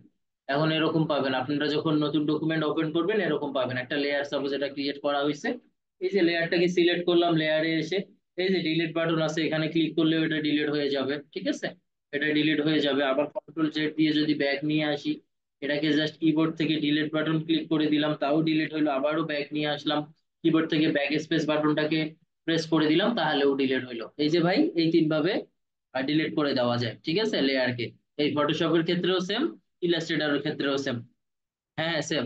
এখন এরকম পাবেন আপনারা যখন নতুন ডকুমেন্ট ওপেন করবেন, এরকম পাবেন একটা লেয়ার সাপোজ এটা ক্রিয়েট করা হয়েছে। এই যে লেয়ারটাকে সিলেক্ট করলাম, লেয়ারে এসে এই যে ডিলিট বাটন আছে, এখানে ক্লিক করলে এটা ডিলিট হয়ে যাবে, ঠিক আছে। এটা ডিলিট হয়ে যাবে। আবার কন্ট্রোল জেড দিয়ে যদি ব্যাক নিয়ে আসি, এটাকে জাস্ট কিবোর্ড থেকে ডিলিট বাটন ক্লিক করে দিলাম, তাও ডিলিট হইলো, আবারও ব্যাক নিয়ে আসলাম, কিবোর্ড থেকে ব্যাক স্পেস বাটনটাকে প্রেস করে দিলাম, তাহলেও ডিলিট হইলো। এই যে ভাই, এই তিন ভাবে ডিলিট করে দেওয়া যায়, ঠিক আছে, লেয়ারকে। এই ফটোশপের ক্ষেত্রেও সেম, ইলাস্ট্রেটরের ক্ষেত্রেও সেম। হ্যাঁ সেম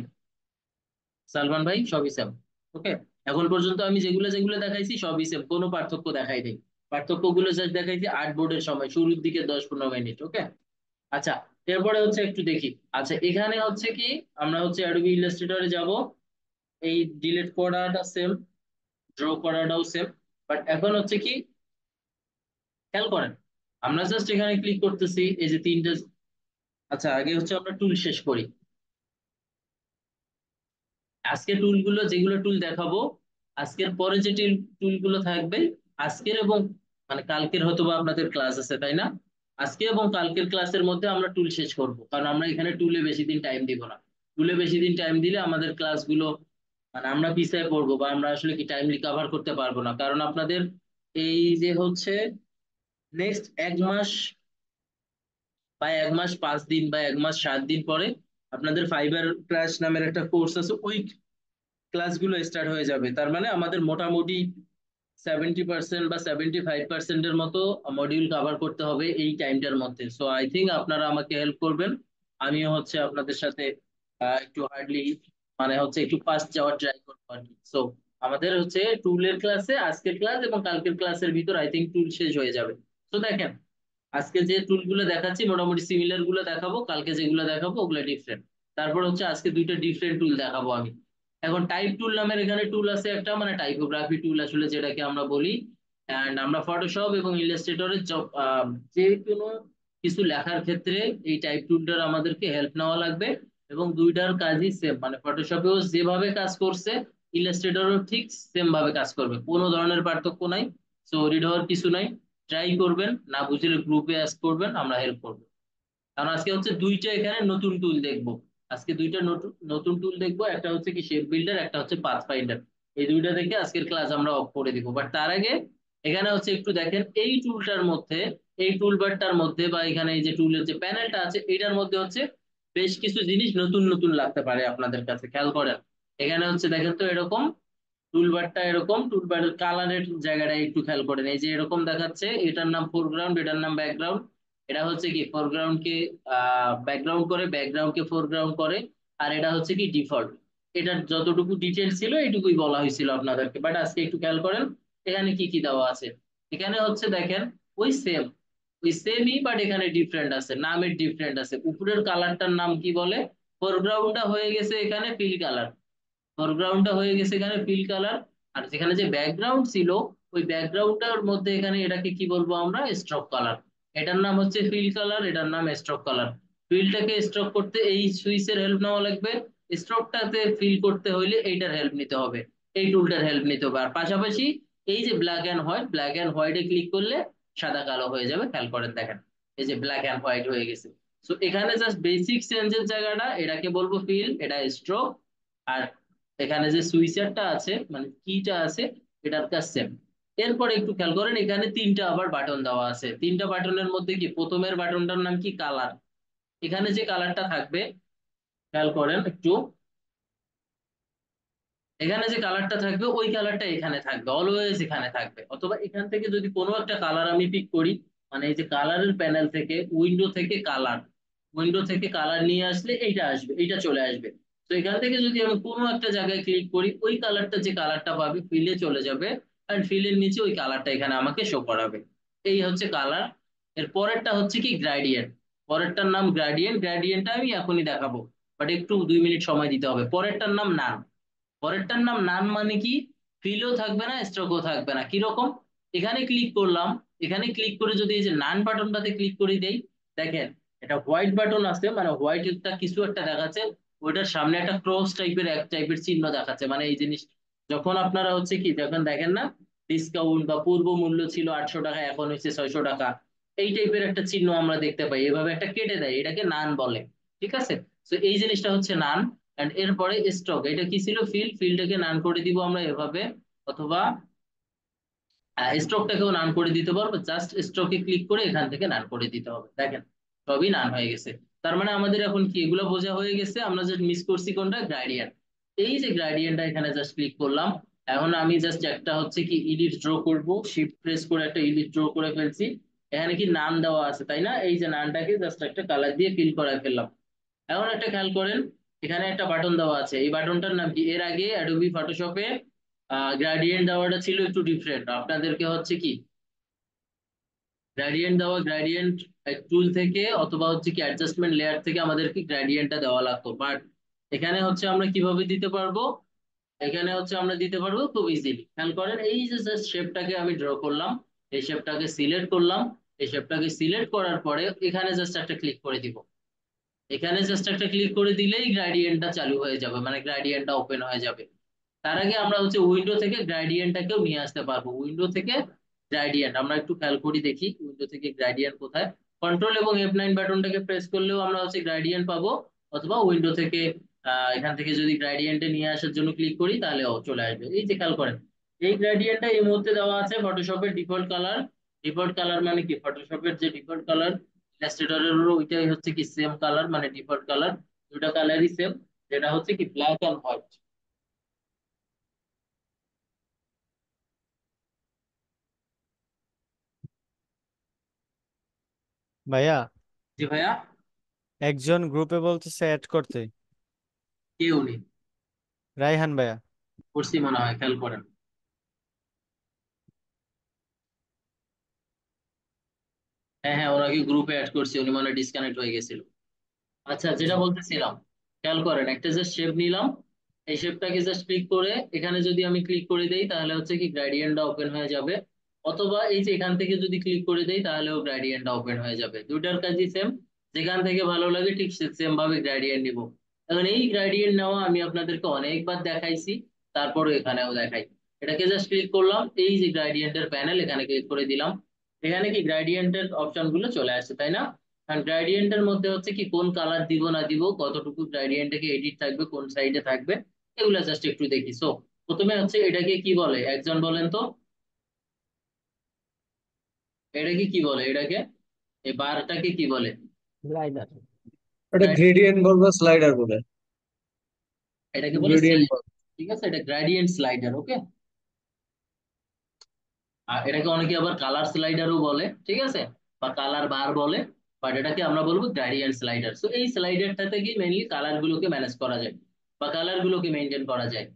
সালমান ভাই, সবই সেম। ওকে, এখন পর্যন্ত আমি যেগুলো যেগুলো দেখাইছি সবই সেম, কোনো পার্থক্য দেখাই নেই। পার্থক্যগুলো জাস্ট দেখাইছি আর্টবোর্ডের সময় শুরুর দিকে 10-15 মিনিট। ওকে, আচ্ছা, এরপরে হচ্ছে একটু দেখি। আচ্ছা, এখানে হচ্ছে কি আমরা হচ্ছে অ্যাডোবি ইলাস্ট্রেটরে যাব, এই ডিলিট করাটা সেম, ড্র করাটাও সেম, বাট এখন হচ্ছে কি খেয়াল করেন, আমরা জাস্ট এখানে ক্লিক করতেছি এই যে তিনটা। আচ্ছা, আগে হচ্ছে আমরা টুল শেষ করি। আজকে টুলগুলো যেগুলো টুল দেখাবো, আজকের পরে যে টুলগুলো থাকবে, আজকের এবং মানে কালকের হয়তো বা আপনাদের ক্লাস আছে, তাই না? আজকে এবং কালকের ক্লাসের মধ্যে আমরা টুল শেষ করব, কারণ আমরা এখানে টুলে বেশি দিন টাইম দিব না। টুলে বেশি দিন টাইম দিলে আমাদের ক্লাসগুলো মানে আমরা পিছায় পড়বো, বা আমরা আসলে কি টাইমলি কভার করতে পারবো না, কারণ আপনাদের এই যে হচ্ছে নেক্সট 1 মাস বা 1 মাস 5 দিন বা 1 মাস 7 দিন পরে আপনাদের ফাইবার ক্লাস নামের একটা কোর্স আছে, ওই ক্লাসগুলো স্টার্ট হয়ে যাবে। তার মানে আমাদের মোটামুটি 70% বা 75%-এর মতো মডিউল কভার করতে হবে এই টাইমটার মধ্যে। সো আই থিঙ্ক আপনারা আমাকে হেল্প করবেন, আমিও হচ্ছে আপনাদের সাথে একটু হার্ডলি মানে হচ্ছে একটু ফাস্ট যাওয়ার ট্রাই করবো আর কি। সো আমাদের হচ্ছে টুলের ক্লাসে আজকের ক্লাস এবং কালকের ক্লাসের ভিতর আই থিঙ্ক টুল শেষ হয়ে যাবে। তো দেখেন, আজকে যে টুলগুলো দেখাচ্ছি মোটামুটি সিমিলার গুলো দেখাবো, কালকে যেগুলো দেখাবো ওগুলো ডিফারেন্ট। তারপর হচ্ছে আজকে দুইটা ডিফারেন্ট টুল দেখাবো আমি। এখন টাইপ টুল নামের এখানে টুল আছে একটা, মানে টাইপোগ্রাফি টুল আসলে যেটাকে আমরা বলি। অ্যান্ড আমরা ফটোশপ এবং ইলাস্ট্রেটরের যে কোনো কিছু লেখার ক্ষেত্রে এই টাইপ টুলটার আমাদেরকে হেল্প নেওয়া লাগবে। এবং দুইটার কাজই সেম, মানে ফটোশপেও যেভাবে কাজ করছে ইলাস্ট্রেটরও ঠিক সেম ভাবে কাজ করবে, কোনো ধরনের পার্থক্য নাই। সো রিড হওয়ার কিছু নাই, ট্রাই করবেন, না বুঝলে গ্রুপে আস করবেন, আমরা হেল্প করবো। কারণ আজকে হচ্ছে দুইটা এখানে নতুন টুল দেখবো। আজকে দুইটা নতুন নতুন টুল দেখবো, একটা হচ্ছে কি শেপ বিল্ডার, একটা হচ্ছে পাথ ফাইন্ডার। এই দুইটা দেখে আজকের ক্লাস আমরা অফ করে দিব। বাট তার আগে এখানে হচ্ছে একটু দেখেন এই টুলটার মধ্যে, এই টুলবারটার মধ্যে বা এখানে এই যে টুলের যে প্যানেলটা আছে এটার মধ্যে হচ্ছে বেশ কিছু জিনিস নতুন নতুন লাগতে পারে আপনাদের কাছে, খেয়াল করেন। এখানে হচ্ছে দেখেন তো এরকম টুলবারটা, এরকম টুলবারের কালারের জায়গাটা একটু খেয়াল করেন, এই যে এরকম দেখাচ্ছে, এটার নাম ফোরগ্রাউন্ড, এটার নাম ব্যাকগ্রাউন্ড। এটা হচ্ছে কি ফোরগ্রাউন্ড কে ব্যাকগ্রাউন্ড করে, ব্যাকগ্রাউন্ড কে ফোরগ্রাউন্ড করে। আর এটা হচ্ছে কি ডিফল্ট। এটার যতটুকু ডিটেলস ছিল এইটুকুই বলা হয়েছিল আপনাদেরকে, বাট আজকে একটু খেয়াল করেন এখানে কি কি দেওয়া আছে। এখানে হচ্ছে দেখেন ওই সেম, ওই সেমই বাট এখানে ডিফারেন্ট আছে, নামের ডিফারেন্ট আছে। উপরের কালারটার নাম কি বলে, ফোরগ্রাউন্ডটা হয়ে গেছে এখানে ফিল কালার, ফোরগ্রাউন্ডটা হয়ে গেছে এখানে ফিল কালার। আর যেখানে যে ব্যাকগ্রাউন্ড ছিল ওই ব্যাকগ্রাউন্ডটার মধ্যে এখানে এটাকে কি বলবো আমরা, স্ট্রোক কালার। এটার নাম হচ্ছে ফিল কালার, এটার নাম স্ট্রোক কালার। ফিলটাকে স্ট্রোক করতে এই সুইচের হেল্প নেওয়া লাগবে, স্ট্রোকটাতে ফিল করতে হইলে এইটার হেল্প নিতে হবে, এই টুলটার হেল্প নিতে হবে। আর পাশাপাশি এই যে black and white, black and হোয়াইটে ক্লিক করলে সাদা কালো হয়ে যাবে, খেয়াল করেন দেখেন এই যে ব্ল্যাক এন্ড হোয়াইট হয়ে গেছে। সো এখানে জাস্ট বেসিক চেঞ্জের জায়গাটা এটাকে বলবো ফিল, এটা স্ট্রোক। আর এখানে যে সুইচারটা আছে মানে কিটা আছে এটার কাজ সেম। এরপরে একটু খেয়াল করেন এখানে তিনটা আবার বাটন দেওয়া আছে, তিনটা বাটনের মধ্যে কি প্রথমের বাটনটার নাম কি, কালার। এখানে যে কালারটা থাকবে খেয়াল করেন একটু, এখানে যে কালারটা থাকবে ওই কালারটা এখানে থাকবে, অলওয়েজ এখানে থাকবে। অথবা এখান থেকে যদি কোনো একটা কালার আমি পিক করি, মানে এই যে কালারের প্যানেল থেকে উইন্ডো থেকে কালার নিয়ে আসলে এইটা আসবে, এইটা চলে আসবে। তো এখান থেকে যদি আমি কোনো একটা জায়গায় ক্লিক করি ওই কালারটা, যে কালারটা পাবে ফিলে চলে যাবে, আর ফিলের নিচে ওই কালারটা এখানে আমাকে শো করাবে। এই হচ্ছে কালার। এর পরেরটা হচ্ছে কি গ্রাডিয়েন্ট, পরেরটার নাম গ্রাডিয়েন্ট, গ্রাডিয়েন্টটা আমি এখনই দেখাবো। বাট একটু 2 মিনিট সময় দিতে হবে। পরেরটার নাম নান। পরেরটার নাম নান মানে কি, ফিলও থাকবে না স্ট্রোকও থাকবে না। কিরকম, এখানে ক্লিক করলাম, এখানে ক্লিক করে যদি এই যে নান বাটনটাতে ক্লিক করে দেই, দেখেন এটা হোয়াইট বাটন আছে, মানে হোয়াইট একটা কিছু একটা দেখাচ্ছে, ওইটার সামনে একটা ক্রস টাইপের এক টাইপের চিহ্ন দেখাচ্ছে, মানে এই জিনিস যখন আপনারা হচ্ছে কি যখন দেখেন না ডিসকাউন্ট বা পূর্ব মূল্য ছিল 800 টাকা এখন হচ্ছে 600 টাকা, এই টাইপের একটা চিহ্ন আমরা দেখতে পাই, এভাবে একটা কেটে দেয়, এটাকে নান বলে। ঠিক আছে, তো এই জিনিসটা হচ্ছে নান। এন্ড এরপরে স্টক, এটা কি ছিল ফিল, ফিলটাকে নান করে দিব আমরা এভাবে, অথবা স্ট্রোকটাকেও নান করে দিতে পারবো, জাস্ট স্ট্রোকে ক্লিক করে এখান থেকে নান করে দিতে হবে। দেখেন সবই নান হয়ে গেছে। তার মানে আমাদের এখন কি এগুলো বোঝা হয়ে গেছে, আমরা জাস্ট মিস করছি কোনটা, গ্রাডিয়েন্ট। এই যে গ্রাডিয়েন্টটা এখানে জাস্ট ক্লিক করলাম, এখন আমি জাস্ট একটা হচ্ছে কি ইলিট ড্র করব, শিফট প্রেস করে একটা ইলিট ড্র করে ফেলছি। এখানে কি নাম দেওয়া আছে তাই না, এই যে নামটাকে জাস্ট একটা কালার দিয়ে ফিল করায় ফেললাম। এখন একটা খেয়াল করেন, এখানে একটা বাটন দেওয়া আছে, এই বাটনটার নাম কি, এর আগে অ্যাডোবি ফটোশপে গ্রাডিয়েন্ট দেওয়াটা ছিল একটু ডিফারেন্ট, আপনাদেরকে হচ্ছে কি গ্রেডিয়েন্ট দেওয়া, গ্রেডিয়েন্ট টুল থেকে অথবা হচ্ছে কি অ্যাডজাস্টমেন্ট লেয়ার থেকে আমাদেরকে গ্রেডিয়েন্টটা দেওয়া লাগতো, বাট এখানে হচ্ছে আমরা কিভাবে দিতে পারবো, এখানে হচ্ছে আমরা দিতে পারবো খুব ইজিলি। খেয়াল করেন, এই যে জাস্ট শেপটাকে আমি ড্র করলাম, এই শেপটাকে সিলেক্ট করলাম, এই শেপটাকে সিলেক্ট করার পরে এখানে জাস্ট একটা ক্লিক করে দিব, এখানে জাস্ট একটা ক্লিক করে দিলেই গ্রেডিয়েন্টটা চালু হয়ে যাবে, মানে গ্রেডিয়েন্টটা ওপেন হয়ে যাবে। তার আগে আমরা হচ্ছে উইন্ডো থেকে গ্রেডিয়েন্টটাকেও নিয়ে আসতে পারবো, উইন্ডো থেকে গ্রেডিয়েন্ট আমরা একটু খেয়াল করি দেখি, উইন্ডো থেকে গ্রেডিয়েন্ট কোথায়, কন্ট্রোল এবং F9 বাটনটাকে প্রেস করলেও আমরা হচ্ছে গ্রেডিয়েন্ট পাবো, অথবা উইন্ডো থেকে এখান থেকে যদি গ্রেডিয়েন্টে নিয়ে আসার জন্য ক্লিক করি তাহলেও চলে আসবে। এই যে খেয়াল করেন, এই গ্রেডিয়েন্টটা এই মুহূর্তে দেওয়া আছে ফটোশপের ডিফল্ট কালার। ডিফল্ট কালার মানে কি, ফটোশপের যে ডিফল্ট কালার ইলাস্ট্রেটরেরও ওইটাই হচ্ছে কি সেম কালার, মানে ডিফল্ট কালার দুটা কালারই সেম, যেটা হচ্ছে কি ব্ল্যাক অ্যান্ড হোয়াইট। ভাইয়া, জি ভাইয়া। একজন গ্রুপে বলতেছে অ্যাড করতে। কে উনি? রায়হান ভাইয়া। করছি মনে হয়, খেয়াল করেন। হ্যাঁ হ্যাঁ, ওনাকে গ্রুপে অ্যাড করছি, উনি মনে ডিসকানেক্ট হয়ে গেছিল। আচ্ছা, যেটা জি। বলতেছিলাম, খেয়াল করেন একটা জাস্ট শেপ নিলাম, এই শেপটাকে জাস্ট ক্লিক করে এখানে যদি আমি ক্লিক করে দেই তাহলে হচ্ছে কি গ্রেডিয়েন্টটা ওপেন হয়ে যাবে, অথবা এই যে এখান থেকে যদি ক্লিক করে দেই তাহলেও গ্রেডিয়েন্টটা ওপেন হয়ে যাবে, দুইটার কাজই সেম, যেখান থেকে ভালো লাগে ঠিক সেম ভাবে গ্রেডিয়েন্ট নিব। এখন এই গ্রেডিয়েন্ট নেওয়া আমি আপনাদেরকে অনেকবার দেখাইছি, তারপরে এখানেও দেখাই। এটাকে জাস্ট ক্লিক করলাম, এই যে গ্রেডিয়েন্টের প্যানেল এখানে ক্লিক করে দিলাম, এখানে কি গ্রেডিয়েন্টের অপশন গুলো চলে আসছে তাই না। কারণ গ্রেডিয়েন্টের মধ্যে হচ্ছে কি কোন কালার দিব না দিব, কতটুকু গ্রেডিয়েন্টে কি এডিট থাকবে, কোন সাইডে থাকবে, এগুলো জাস্ট একটু দেখি। সো প্রথমে হচ্ছে এটাকে কি বলে, একজন বলেন তো, এটাকে কি বলে, এটাকে এই বারটাকে কি বলে? গ্লাইডার। এটা Grad- গ্রেডিয়েন্ট বলবো, স্লাইডার বলে। এটাকে বলে গ্রেডিয়েন্ট স্লাইড। ঠিক আছে, এটা গ্রেডিয়েন্ট স্লাইডার, ওকে। আর এটাকে অনেকে আবার কালার স্লাইডারও বলে, ঠিক আছে, বা কালার বার বলে, বাট এটাকে আমরা বলবো গ্রেডিয়েন্ট স্লাইডার। সো এই স্লাইডারটাতে কি মেইনলি কালার গুলোকে ম্যানেজ করা যায় বা কালার গুলোকে মেনটেন করা যায়।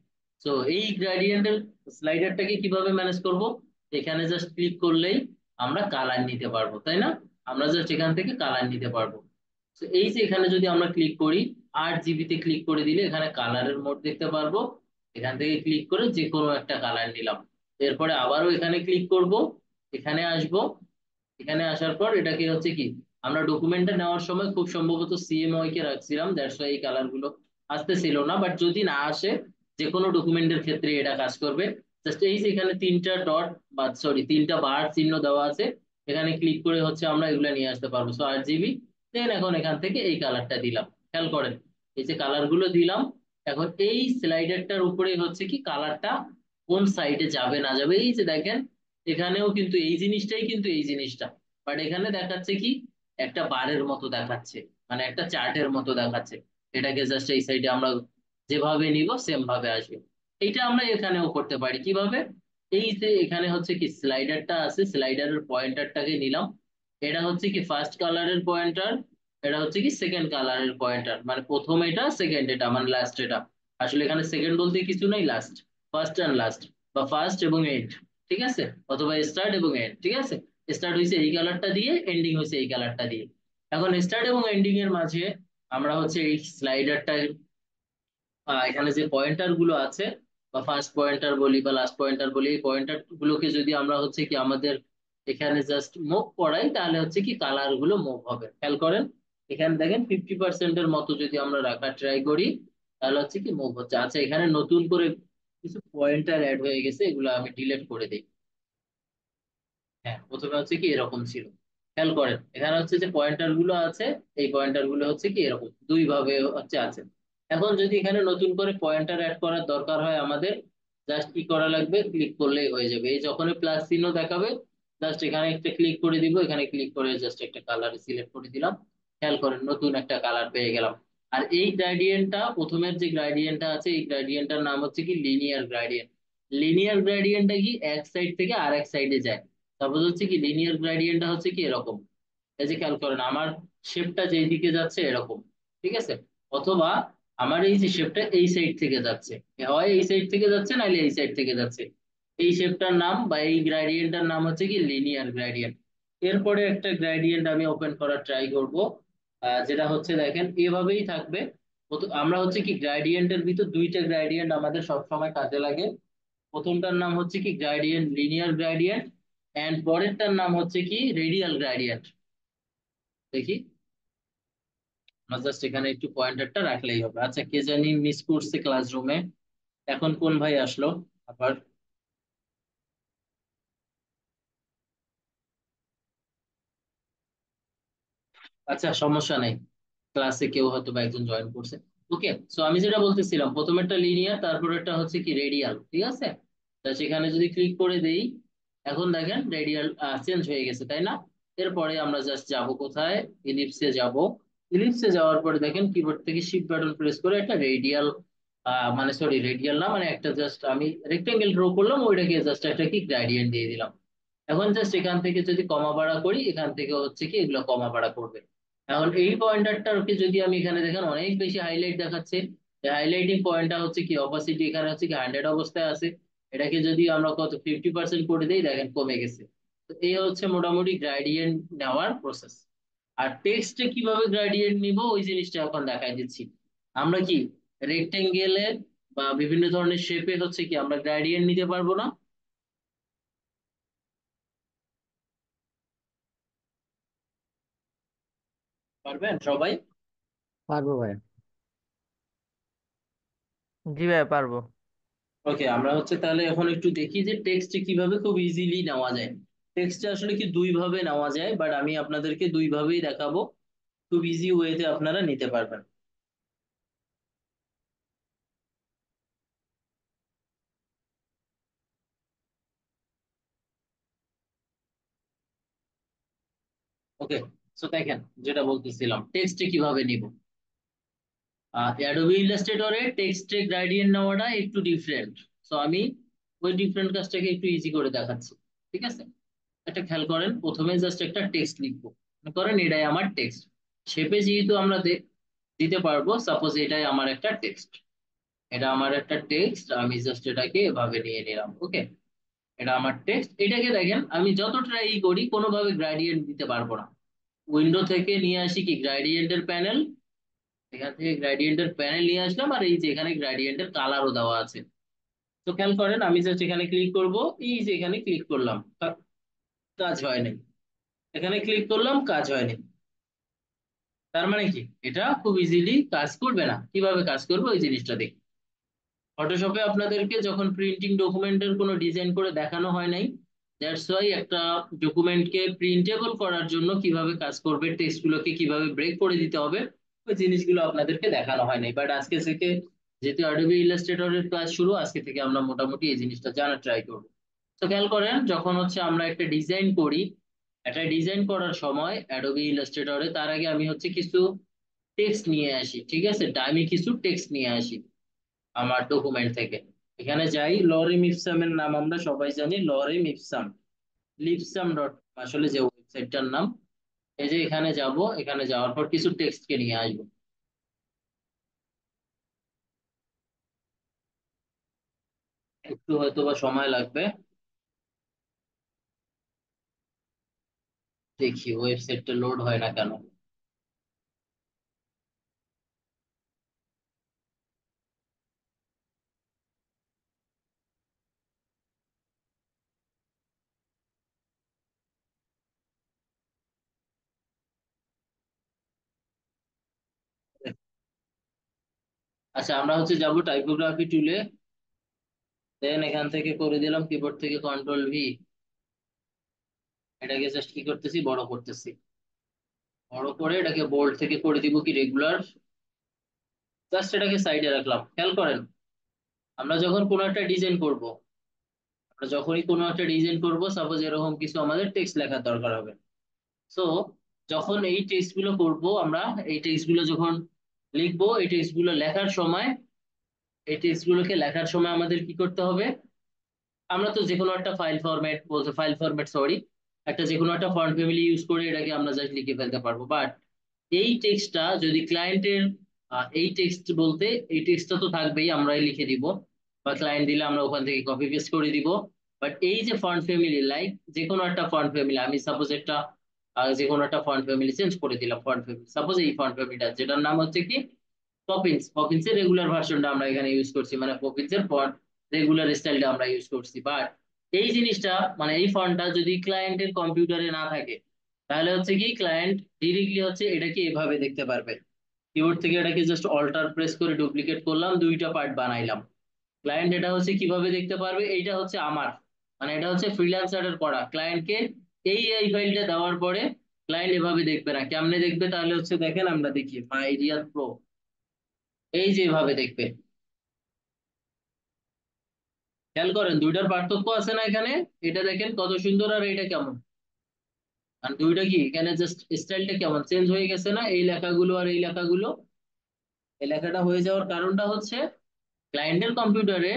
সো এই গ্রেডিয়েন্টের স্লাইডারটাকে কিভাবে ম্যানেজ করব, এখানে জাস্ট ক্লিক করলেই আমরা কালার নিতে পারবো তাই না, আমরা জাস্ট এখান থেকে কালার নিতে পারবো। তো এই যে এখানে যদি আমরা ক্লিক করি, 8 GB তে ক্লিক করে দিলে এখানে কালারের মোড দেখতে পারবো, এখান থেকে ক্লিক করে যে কোনো একটা কালার নিলাম, এরপরে আবারও এখানে ক্লিক করব, এখানে আসব, এখানে আসার পর এটাকে হচ্ছে কি আমরা ডকুমেন্টটা নেওয়ার সময় খুব সম্ভবত CMYK কে রাখছিলাম, দ্যাটস ওয়াই এই কালার গুলো আসতেছিল না, বাট যদি না আসে যে কোনো ডকুমেন্টের ক্ষেত্রে এটা কাজ করবে। জাস্ট এই যে এখানে তিনটা ডট বা সরি তিনটা বার চিহ্ন দেওয়া আছে, এখানে ক্লিক করে হচ্ছে আমরা এগুলো নিয়ে আসতে পারবো। সো 8 GB, দেন এখন এখান থেকে এই কালারটা দিলাম, খেয়াল করেন এই যে কালার গুলো দিলাম, এখন এই স্লাইডারটার উপরে হচ্ছে কি কালারটা কোন সাইডে যাবে না যাবে, এই যে দেখেন এখানেও কিন্তু এই জিনিসটাই কিন্তু এই জিনিসটা, বাট এখানে দেখাচ্ছে কি একটা বারের মতো দেখাচ্ছে, মানে একটা চার্টের মতো দেখাচ্ছে। এটাকে জাস্ট এই সাইডে আমরা যেভাবে নিব সেম ভাবে আসবে। এইটা আমরা এখানেও করতে পারি কিভাবে, এই যে এখানে হচ্ছে কি স্লাইডারটা আছে, স্লাইডারের পয়েন্টারটাকে নিলাম, এটা হচ্ছে কি ফার্স্ট কালারের পয়েন্টার, এটা হচ্ছে কি সেকেন্ড কালারের পয়েন্টার, মানে প্রথম এটা সেকেন্ড এটা মানে লাস্ট এটা, আসলে এখানে সেকেন্ড বলতে কিছু নাই, লাস্ট, ফার্স্ট অ্যান্ড লাস্ট, বা ফার্স্ট এবং এন্ড, ঠিক আছে, অথবা স্টার্ট এবং এন্ড, ঠিক আছে। স্টার্ট হয়েছে এই কালারটা দিয়ে, এন্ডিং হয়েছে এই কালারটা দিয়ে। এখন স্টার্ট এবং এন্ডিং এর মাঝে আমরা হচ্ছে এই স্লাইডারটা এখানে যে পয়েন্টার গুলো আছে বা ফার্স্ট পয়েন্টার বলি বা লাস্ট পয়েন্টার বলি, এই পয়েন্টার গুলোকে যদি আমরা হচ্ছে কি আমাদের এখানে জাস্ট মুভ করাই তাহলে হচ্ছে কি কালার গুলো মুভ হবে। খেয়াল করেন এখানে দেখেন 50%-এর মতো যদি আমরা রাখার ট্রাই করি তাহলে হচ্ছে কি মুভ হচ্ছে। আচ্ছা এখানে নতুন করে কিছু পয়েন্টার অ্যাড হয়ে গেছে, এগুলো আমি ডিলিট করে দিই। হ্যাঁ প্রথমে হচ্ছে কি এরকম ছিল, খেয়াল করেন এখানে হচ্ছে যে পয়েন্টার গুলো আছে, এই পয়েন্টার গুলো হচ্ছে কি এরকম দুই ভাবে হচ্ছে আছে। এখন যদি এখানে নতুন করে পয়েন্টার অ্যাড করার দরকার হয় আমাদের, জাস্ট কি করা লাগবে, ক্লিক করলেই হয়ে যাবে। এই যখনই প্লাস চিহ্ন দেখাবে জাস্ট এখানে একটা ক্লিক করে দিব, এখানে ক্লিক করে জাস্ট একটা কালার সিলেক্ট করে দিলাম। খেয়াল করেন নতুন একটা কালার পেয়ে গেলাম। আর এই গ্রাডিয়েন্টটা, প্রথমের যে গ্রাডিয়েন্টটা আছে এই গ্রাডিয়েন্টটার নাম হচ্ছে কি লিনিয়ার গ্রাডিয়েন্ট। লিনিয়ার গ্রাডিয়েন্টটা কি এক সাইড থেকে আর এক সাইডে যায়। সাপোজ হচ্ছে কি লিনিয়ার গ্রেডিয়েন্টটা হচ্ছে কি এরকম, এই যে খেয়াল করেন আমার শেপটা যেই দিকে যাচ্ছে এরকম, ঠিক আছে, অথবা আমার এই যে শেপটা এই সাইড থেকে যাচ্ছে, হয় এই সাইড থেকে যাচ্ছে নাহলে এই সাইড থেকে যাচ্ছে, এই শেপটার নাম বা এই গ্রেডিয়েন্টটার নাম হচ্ছে কি লিনিয়ার গ্রেডিয়েন্ট। এরপরে একটা গ্রেডিয়েন্ট আমি ওপেন করার ট্রাই করব, যেটা হচ্ছে দেখেন এভাবেই থাকবে। আমরা হচ্ছে কি গ্রেডিয়েন্টের ভিতর দুইটা গ্রেডিয়েন্ট আমাদের সবসময় কাজে লাগে। প্রথমটার নাম হচ্ছে কি গ্রেডিয়েন্ট, লিনিয়ার গ্রেডিয়েন্ট, এন্ড পরেরটার নাম হচ্ছে কি রেডিয়াল গ্রেডিয়েন্ট। দেখি আমরা জাস্ট এখানে একটু পয়েন্টারটা রাখলেই হবে। আচ্ছা কে জানি মিস করছে ক্লাসরুমে, এখন কোন ভাই আসলো আবার? আচ্ছা সমস্যা নাই, ক্লাসে কেউ হয়তো বা একজন জয়েন করছে। ওকে, সো আমি যেটা বলতেছিলাম প্রথমেরটা লিনিয়ার, তারপরেরটা হচ্ছে কি রেডিয়াল, ঠিক আছে। তা সেখানে যদি ক্লিক করে দেই এখন দেখেন রেডিয়াল চেঞ্জ হয়ে গেছে, তাই না? এরপরে আমরা জাস্ট যাব কোথায়, ইলিপসে যাব। ইলিপসে যাওয়ার পরে দেখেন কিবোর্ড থেকে শিফট বাটন প্রেস করে একটা রেডিয়াল, মানে সরি রেডিয়াল না, মানে একটা জাস্ট আমি রেক্টেঙ্গেল ড্র করলাম, ওইটাকে জাস্ট একটা কি গ্রেডিয়েন্ট দিয়ে দিলাম। এখন জাস্ট এখান থেকে যদি কমা বাড়া করি এখান থেকে হচ্ছে কি এগুলো কমা বাড়া করবে। এখন এই পয়েন্টারটাকে যদি আমি এখানে দেখেন অনেক বেশি হাইলাইট দেখাচ্ছে, হাইলাইটিং পয়েন্টটা হচ্ছে কি অপাসিটি এখানে হচ্ছে কি 100 অবস্থায় আছে, এটাকে যদি আমরা কত 50% করে দিই দেখেন কমে গেছে। তো এই হচ্ছে মোটামুটি গ্রেডিয়েন্ট নেওয়ার প্রসেস। আর টেক্সটে কিভাবে গ্রেডিয়েন্ট নিব ওই জিনিসটা এখন দেখাই দিচ্ছি। আমরা কি রেক্টেঙ্গেলে বা বিভিন্ন ধরনের শেপে হচ্ছে কি আমরা গ্রেডিয়েন্ট নিতে পারবো না? পারবেন সবাই? পারবো ভাই। জি ভাই পারবো। ওকে, আমরা হচ্ছে তাহলে এখন একটু দেখি যে টেক্সটে কিভাবে খুব ইজিলি নেওয়া যায়। টেক্সটে আসলে কি দুই ভাবে নেওয়া যায়, বাট আমি আপনাদেরকে দুই ভাবেই দেখাবো, খুব ইজি ওয়েতে আপনারা নিতে পারবেন। ওকে, সো দেখেন যেটা বলতেছিলাম টেক্সটে কিভাবে নিব। অ্যাডোবি ইলাস্ট্রেটরে টেক্সটে গ্রেডিয়েন্ট নেওয়াটা একটু ডিফারেন্ট। সো আমি ওই ডিফারেন্ট কাজটাকে একটু ইজি করে দেখাচ্ছি, ঠিক আছে। একটা খেয়াল করেন প্রথমে জাস্ট একটা টেক্সট লিখবো, মনে করেন এটাই আমার টেক্সট। শেপে যেহেতু আমরা দিতে পারবো, সাপোজ এটাই আমার একটা টেক্সট, এটা আমার একটা টেক্সট, আমি জাস্ট এটাকে এভাবে নিয়ে নিলাম। ওকে, এটা আমার টেক্সট, এটাকে দেখেন আমি যত ট্রাই করি কোনোভাবে গ্রেডিয়েন্ট দিতে পারবো না। উইন্ডো থেকে নিয়ে আসি কি গ্রেডিয়েন্টের প্যানেল, এখান থেকে গ্রেডিয়েন্টের প্যানেল নিয়ে আসলাম, আর এই যে এখানে গ্রেডিয়েন্টের কালারও দেওয়া আছে। তো খেয়াল করেন আমি জাস্ট এখানে ক্লিক করব, এই যে এখানে ক্লিক করলাম, কাজ হয় নাই। এখানে ক্লিক করলাম, কাজ হয়নি। তার মানে কি এটা খুব ইজিলি কাজ করবে না। কিভাবে কাজ করবে ওই জিনিসটা দেখি। ফটোশপে আপনাদেরকে যখন প্রিন্টিং ডকুমেন্টের কোনো ডিজাইন করে দেখানো হয় নাই, দ্যাটস ওয়াই একটা ডকুমেন্টকে প্রিন্টেবল করার জন্য কিভাবে কাজ করবে, টেক্সটগুলোকে কিভাবে ব্রেক করে দিতে হবে, ওই জিনিসগুলো আপনাদেরকে দেখানো হয় নাই। বাট আজকে থেকে যেহেতু অ্যাডোবি ইলাস্ট্রেটরের ক্লাস শুরু, আজকে থেকে আমরা মোটামুটি এই জিনিসটা জানার ট্রাই করবো। তো খেয়াল করেন যখন হচ্ছে আমরা একটা ডিজাইন করি, একটা ডিজাইন করার সময় অ্যাডোবি ইলাস্ট্রেটরে তার আগে আমি হচ্ছে কিছু টেক্সট নিয়ে আসি, ঠিক আছে, আমি কিছু টেক্সট নিয়ে আসি আমার ডকুমেন্ট থেকে। এখানে যাই, লরিম ইপসামের নাম আমরা সবাই জানি, লরিম ইপসাম, লিপসাম ডট আসলে যে ওয়েবসাইটটার নাম। এই যে এখানে যাব, এখানে যাওয়ার পর কিছু টেক্সটকে নিয়ে আসবো, একটু হয়তো বা সময় লাগবে। দেখি ওয়েবসাইটটা লোড হয় না কেন। আচ্ছা, আমরা হচ্ছে যাব টাইপোগ্রাফি টুলে, দেন এখান থেকে করে দিলাম কিবোর্ড থেকে কন্ট্রোল V। এটাকে জাস্ট কি করতেছি, বড় করতেছি। বড় করে এটাকে বোল্ড থেকে করে দিব কি রেগুলার, জাস্ট এটাকে সাইডে রাখলাম। খেয়াল করেন, আমরা যখন কোনো একটা ডিজাইন করব, আমরা যখনই কোনো একটা ডিজাইন করব, সাপোজ এরকম কিছু আমাদের টেক্সট লেখার দরকার হবে। সো যখন এই টেক্সট গুলো করবো আমরা, এই টেক্সট গুলো যখন লিখবো, এই টেক্সট গুলো লেখার সময়, এই টেক্সট গুলোকে লেখার সময় আমাদের কি করতে হবে, আমরা তো যে কোনো একটা ফাইল ফরম্যাট সরি, একটা যে কোনো একটা ফন্ট ফ্যামিলি ইউজ করে এটাকে আমরা জাস্ট লিখে ফেলতে পারবো। বাট এই টেক্সটটা যদি ক্লায়েন্টের, এই টেক্সট বলতে এই টেক্সটটা তো থাকবেই, আমরাই লিখে দিব, বা ক্লায়েন্ট দিলে আমরা ওখান থেকে কপি পেস্ট করে দিব। বাট এই যে ফন্ট ফ্যামিলি, লাইক যে কোনো একটা ফন্ট ফ্যামিলি, আমি সাপোজ একটা যে কোনো একটা ফন্ট ফ্যামিলি চেঞ্জ করে দিলাম। ফন্ট ফ্যামিলি সাপোজ এই ফন্ট ফ্যামিলিটা যেটার নাম হচ্ছে কি পপিন্সের রেগুলার ভার্সনটা আমরা এখানে ইউজ করছি, মানে পপিন্সের ফন্ট রেগুলার স্টাইলটা আমরা ইউজ করছি। বাট এই জিনিসটা, মানে এই ফন্টটা যদি ক্লায়েন্টের কম্পিউটারে না থাকে, তাহলে হচ্ছে কি ক্লায়েন্ট ডিরেক্টলি হচ্ছে এটাকে এভাবে দেখতে পারবে। কিবোর্ড থেকে এটাকে জাস্ট অল্টার প্রেস করে ডুপ্লিকেট করলাম, দুইটা পার্ট বানাইলাম। ক্লায়েন্ট এটা হচ্ছে কিভাবে দেখতে পারবে, এইটা হচ্ছে আমার, মানে এটা হচ্ছে ফ্রিল্যান্সারের করা। ক্লায়েন্টকে এই ফাইলটা দেওয়ার পরে ক্লায়েন্ট এভাবে দেখবে না। কেমনে দেখবে তাহলে হচ্ছে, দেখেন আমরা দেখি মাই রিয়াল প্রো, এই যে এভাবে দেখবে। খেয়াল করেন দুইটার পার্থক্য আছে না এখানে, এটা দেখেন কত সুন্দর আর এটা কেমন, আর দুইটা কি এখানে জাস্ট স্টাইলটা কেমন চেঞ্জ হয়ে গেছে না, এই লেখাগুলো আর এই লেখাগুলো। এই লেখাটা হয়ে যাওয়ার কারণটা হচ্ছে ক্লায়েন্টের কম্পিউটারে